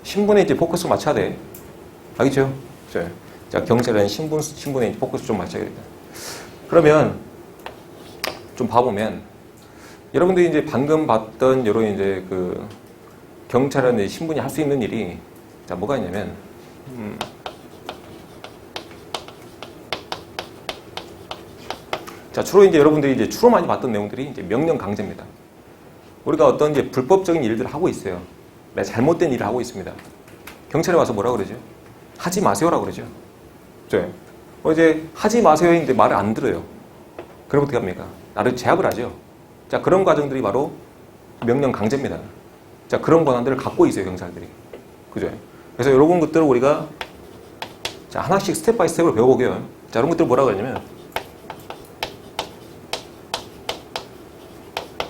신분에 이제 포커스를 맞춰야 돼. 알겠죠? 자, 경찰이라는 신분에 이제 포커스 좀 맞춰야겠다. 그러면 좀 봐보면 여러분들이 이제 방금 봤던 이런 이제 그 경찰이라는 신분이 할 수 있는 일이 자, 뭐가 있냐면 자, 주로 이제 여러분들이 이제 주로 많이 봤던 내용들이 이제 명령 강제입니다. 우리가 어떤 이제 불법적인 일들을 하고 있어요. 잘못된 일을 하고 있습니다. 경찰에 와서 뭐라 그러죠? 하지 마세요라고 그러죠. 그죠? 이제 하지 마세요인데 말을 안 들어요. 그럼 어떻게 합니까? 나를 제압을 하죠. 자, 그런 과정들이 바로 명령 강제입니다. 자, 그런 권한들을 갖고 있어요, 경찰들이. 그죠? 그래서 이런 것들을 우리가 자, 하나씩 스텝 바이 스텝으로 배워보게요. 자, 이런 것들 뭐라 그러냐면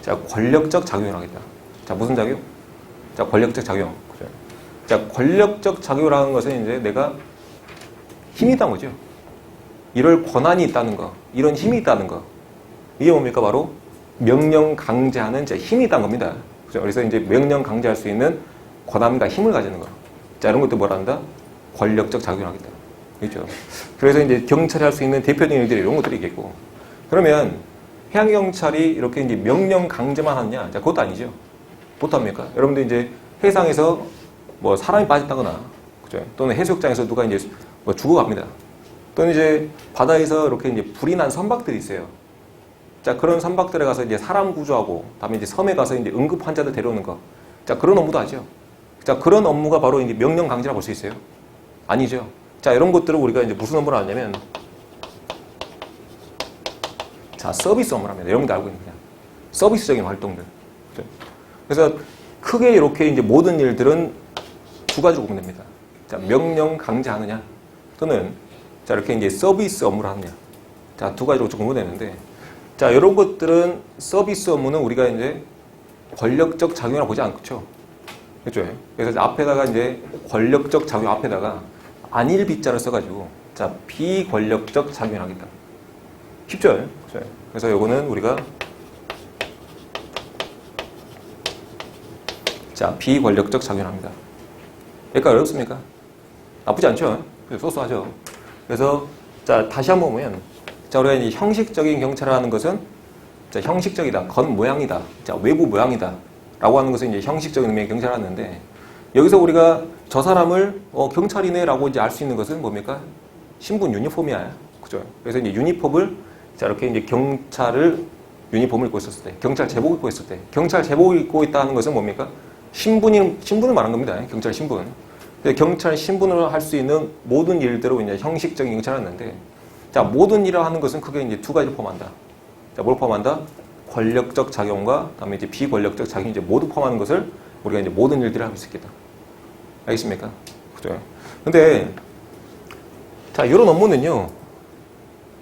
자, 권력적 작용을 하겠다. 자, 무슨 작용? 자, 권력적 작용. 그죠? 자, 권력적 작용이라는 것은 이제 내가 힘이 있다는 거죠. 이럴 권한이 있다는 거, 이런 힘이 있다는 거. 이게 뭡니까? 바로 명령 강제하는 힘이 있다는 겁니다. 그죠? 그래서 이제 명령 강제할 수 있는 권한과 힘을 가지는 거. 자, 이런 것도 뭐라 한다? 권력적 작용을 하겠다. 그렇죠? 그래서 이제 경찰이 할 수 있는 대표적인 일들이 이런 것들이 있겠고. 그러면 해양경찰이 이렇게 이제 명령 강제만 하느냐? 자, 그것도 아니죠. 못합니까? 여러분들 이제 해상에서 뭐 사람이 빠졌다거나, 그죠? 또는 해수욕장에서 누가 이제 뭐 죽어갑니다. 또는 이제 바다에서 이렇게 이제 불이 난 선박들이 있어요. 자, 그런 선박들에 가서 이제 사람 구조하고, 다음에 이제 섬에 가서 이제 응급 환자들 데려오는 거. 자, 그런 업무도 하죠. 자, 그런 업무가 바로 이제 명령 강제라고 볼 수 있어요? 아니죠. 자, 이런 것들을 우리가 이제 무슨 업무를 하냐면, 자, 서비스 업무를 합니다. 여러분들 알고 있는 그냥 서비스적인 활동들. 그래서 크게 이렇게 이제 모든 일들은 두 가지로 보면 됩니다. 자, 명령 강제하느냐, 또는 자, 이렇게 이제 서비스 업무를 하느냐. 자, 두 가지로 구분되는데, 자, 이런 것들은 서비스 업무는 우리가 이제 권력적 작용이라고 보지 않죠. 그렇죠? 그래서 앞에다가 이제 권력적 작용 앞에다가 안일 비자를 써가지고 자, 비권력적 작용을 하겠다. 쉽죠? 그래서 요거는 우리가 자, 비권력적 작용을 합니다. 여기까지 어렵습니까? 나쁘지 않죠? 소소하죠? 그래서 자, 다시 한번 보면 자, 우리가 이제 형식적인 경찰이라는 것은 자, 형식적이다, 겉 모양이다, 자, 외부 모양이다 라고 하는 것은 이제 형식적인 의미의 경찰을 하는데, 여기서 우리가 저 사람을 경찰이네 라고 이제 알 수 있는 것은 뭡니까? 신분 유니폼이야. 그죠? 그래서 이제 유니폼을 자, 이렇게 이제 경찰을 유니폼을 입고 있었을 때, 경찰 제복을 입고 있을 때, 경찰 제복을 입고 있다는 것은 뭡니까? 신분을 말한 겁니다. 경찰 신분. 경찰 신분으로 할 수 있는 모든 일대로 이제 형식적인 경찰을 하는데, 자, 모든 일을 하는 것은 크게 이제 두 가지를 포함한다. 자, 뭘 포함한다? 권력적 작용과 그다음에 이제 비권력적 작용 이제 모두 포함하는 것을 우리가 이제 모든 일들을 할 수 있겠다. 알겠습니까? 그죠? 근데 자, 이런 업무는요,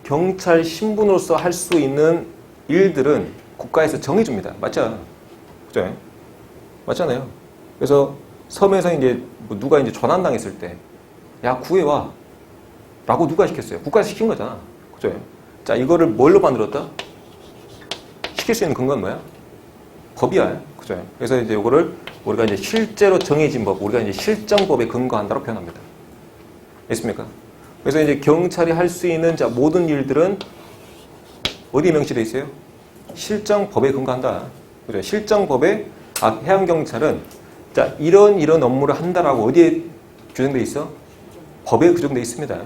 경찰 신분으로서 할 수 있는 일들은 국가에서 정해줍니다. 맞죠? 그죠? 맞잖아요. 그래서 섬에서 이제 뭐 누가 이제 전환당했을 때, 야, 구해와. 라고 누가 시켰어요? 국가에서 시킨 거잖아. 그죠? 자, 이거를 뭘로 만들었다? 시킬 수 있는 근거는 뭐야? 법이야. 그죠? 그래서 이제 이거를 우리가 이제 실제로 정해진 법, 우리가 이제 실정법에 근거한다고 표현합니다. 됐습니까? 그래서 이제 경찰이 할 수 있는 자, 모든 일들은 어디에 명시되어 있어요? 실정법에 근거한다. 그죠? 실정법에 해양경찰은 자, 이런 업무를 한다라고 어디에 규정되어 있어? 법에 규정되어 있습니다.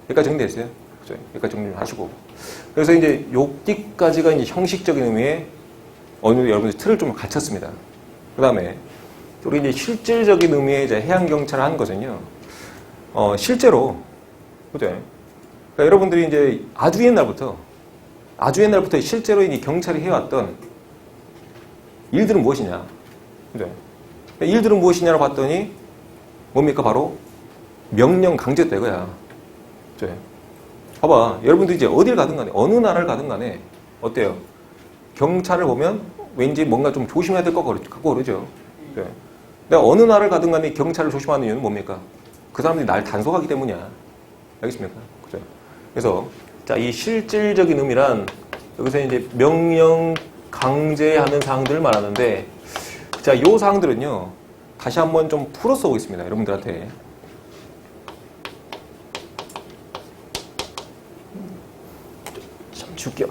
여기까지 정리되어 있어요. 그죠? 여기까지 정리를 하시고. 그래서 이제 여기까지가 이제 형식적인 의미의 어느 정도 여러분들 틀을 좀 갖췄습니다. 그 다음에 우리 이제 실질적인 의미의 이제 해양경찰을 하는 것은요, 실제로, 그죠? 그러니까 여러분들이 이제 아주 옛날부터 실제로 이 경찰이 해왔던 일들은 무엇이냐? 그죠? 일들은 무엇이냐고 봤더니 뭡니까? 바로 명령 강제였다 이거야. 그죠? 봐봐. 여러분들이 이제 어딜 가든 간에, 어느 나라를 가든 간에, 어때요? 경찰을 보면 왠지 뭔가 좀 조심해야 될 것 같고 그러죠. 그죠? 내가 어느 나라를 가든 간에 경찰을 조심하는 이유는 뭡니까? 그 사람들이 날 단속하기 때문이야. 알겠습니까? 그죠? 그래서, 자, 이 실질적인 의미란, 여기서 이제 명령 강제하는 사항들을 말하는데, 자, 요 사항들은요, 다시 한번 좀 풀어 써보겠습니다. 여러분들한테. 좀 줄게요.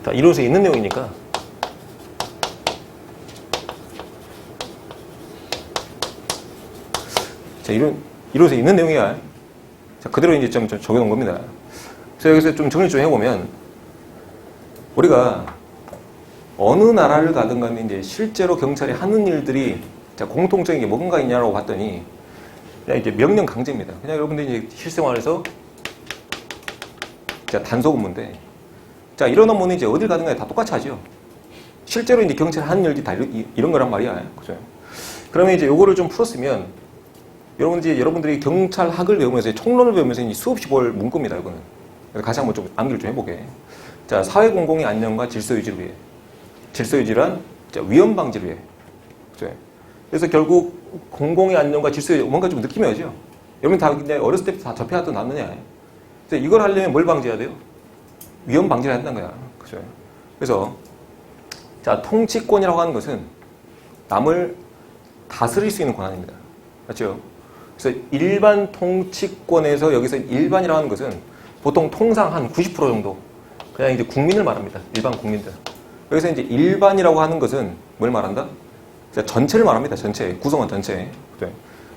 자, 이론서에 있는 내용이니까. 자, 이론서에 있는 내용이야. 자, 그대로 이제 좀 적용한 겁니다. 그래서 여기서 좀 정리 좀 해보면, 우리가 어느 나라를 가든 간에 이제 실제로 경찰이 하는 일들이 자, 공통적인 게 뭔가 있냐라고 봤더니, 그냥 이제 명령 강제입니다. 그냥 여러분들이 이제 실생활에서 자, 단속 업무인데, 자, 이런 업무는 이제 어딜 가든 간에 다 똑같이 하죠. 실제로 이제 경찰이 하는 일들이 다 이런 거란 말이야. 그죠? 그러면 이제 요거를 좀 풀었으면, 여러분들이 경찰학을 배우면서, 총론을 배우면서 이제 수없이 볼 문구입니다, 이거는. 그래서 다시 한번 좀 암기를 좀 해보게. 자, 사회 공공의 안녕과 질서 유지를 위해. 질서 유지란, 자, 위험 방지를 위해. 그죠? 그래서 결국, 공공의 안녕과 질서 유지, 뭔가 좀 느낌이 오죠? 여러분 다 이제 어렸을 때부터 다 접해왔던 단어냐. 그래서 이걸 하려면 뭘 방지해야 돼요? 위험 방지를 해야 된다는 거야. 그죠? 그래서, 자, 통치권이라고 하는 것은 남을 다스릴 수 있는 권한입니다. 맞죠? 그래서 일반 통치권에서 여기서 일반이라고 하는 것은 보통 통상 한 90% 정도 그냥 이제 국민을 말합니다. 일반 국민들. 여기서 이제 일반이라고 하는 것은 뭘 말한다? 전체를 말합니다. 전체. 구성원 전체. 그죠?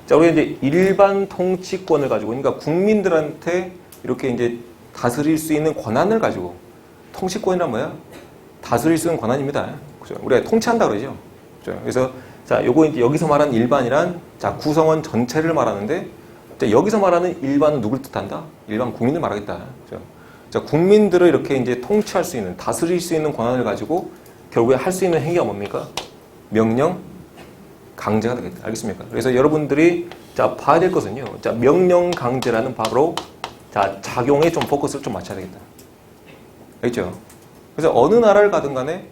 자, 우리가 이제 일반 통치권을 가지고, 그러니까 국민들한테 이렇게 이제 다스릴 수 있는 권한을 가지고, 통치권이란 뭐야? 다스릴 수 있는 권한입니다. 그죠? 우리가 통치한다 그러죠. 그죠? 그래서, 자, 요거 이제 여기서 말하는 일반이란, 자, 구성원 전체를 말하는데, 자, 여기서 말하는 일반은 누굴 뜻한다? 일반 국민을 말하겠다. 그죠? 자, 국민들을 이렇게 이제 통치할 수 있는, 다스릴 수 있는 권한을 가지고, 결국에 할 수 있는 행위가 뭡니까? 명령 강제가 되겠다. 알겠습니까? 그래서 여러분들이, 자, 봐야 될 것은요. 자, 명령 강제라는 바로, 자, 작용에 좀 포커스를 좀 맞춰야 되겠다. 알겠죠? 그래서 어느 나라를 가든 간에,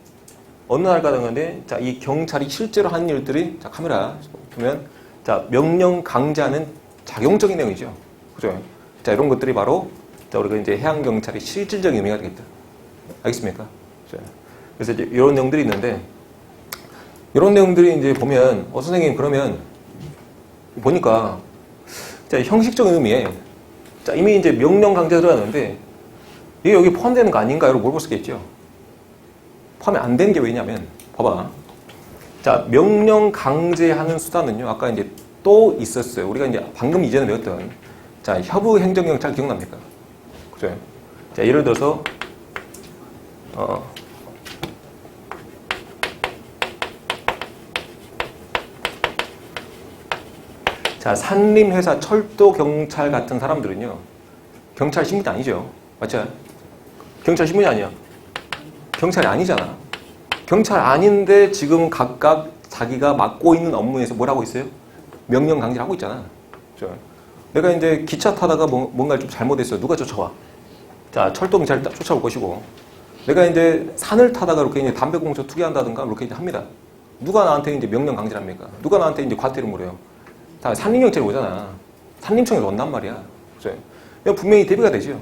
자, 이 경찰이 실제로 하는 일들이, 자, 카메라 보면, 자, 명령 강제하는 작용적인 내용이죠. 그죠? 자, 이런 것들이 바로, 자, 우리가 이제 해양경찰의 실질적인 의미가 되겠다. 알겠습니까? 그래서 이제 이런 내용들이 있는데, 이런 내용들이 이제 보면, 선생님, 그러면, 보니까 자, 형식적인 의미에 자, 이미 이제 명령 강제 들어갔는데 이게 여기 포함되는 거 아닌가요? 라고 물어볼 수가 있죠. 포함이 안 되는 게 왜냐면 봐봐. 자, 명령 강제하는 수단은요. 아까 이제 또 있었어요. 우리가 이제 방금 이전에 배웠던 자, 협의 행정경찰 기억납니까? 그죠? 자, 예를 들어서 자, 산림회사, 철도경찰 같은 사람들은요. 경찰 신분이 아니죠. 맞죠? 경찰 신분이 아니야. 경찰이 아니잖아. 경찰 아닌데 지금 각각 자기가 맡고 있는 업무에서 뭘 하고 있어요? 명령 강제를 하고 있잖아. 그렇죠? 내가 이제 기차 타다가 뭔가를 좀 잘못했어. 누가 쫓아와? 자, 철도경찰이 쫓아올 것이고, 내가 이제 산을 타다가 이렇게 이제 담배꽁초 투기한다든가 이렇게 이제 합니다. 누가 나한테 이제 명령 강제를 합니까? 누가 나한테 이제 과태료 물어요? 다 산림경찰이 오잖아. 산림청에서 온단 말이야. 그죠? 이거 분명히 대비가 되죠.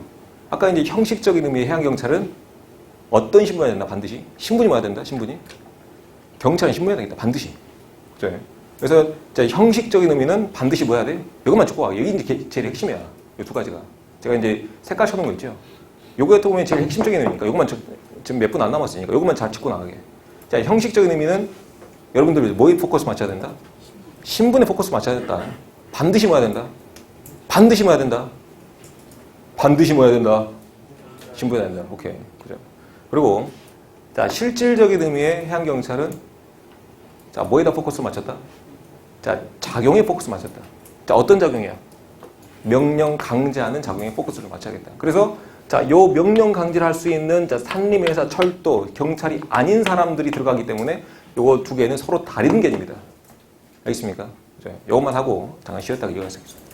아까 이제 형식적인 의미의 해양경찰은 어떤 신분이 된다? 반드시. 신분이 뭐야 된다? 신분이? 경찰은 신분이 되겠다. 반드시. 그죠? 그래서 형식적인 의미는 반드시 뭐야 돼? 이것만 적고 와. 여기 이제 제일 핵심이야. 이 두 가지가. 제가 이제 색깔 쳐놓은 거 있죠? 요거 어떻게 보면 제일 핵심적인 의미니까. 요것만 지금 몇 분 안 남았으니까. 요것만 잘 짚고 나가게. 자, 형식적인 의미는 여러분들 뭐에 포커스 맞춰야 된다? 신분에 포커스 맞춰야 된다. 반드시 모아야 된다. 반드시 모아야 된다. 반드시 모아야 된다. 신분이 된다. 오케이. 그죠? 그리고, 자, 실질적인 의미의 해양경찰은, 자, 뭐에다 포커스 맞췄다? 자, 작용에 포커스 맞췄다. 자, 어떤 작용이야? 명령 강제하는 작용에 포커스를 맞춰야겠다. 그래서, 자, 요 명령 강제를 할 수 있는, 자, 산림회사, 철도, 경찰이 아닌 사람들이 들어가기 때문에 요거 두 개는 서로 다른 개념이다. 알겠습니까? 이것만 하고 잠깐 쉬었다가 이어가겠습니다.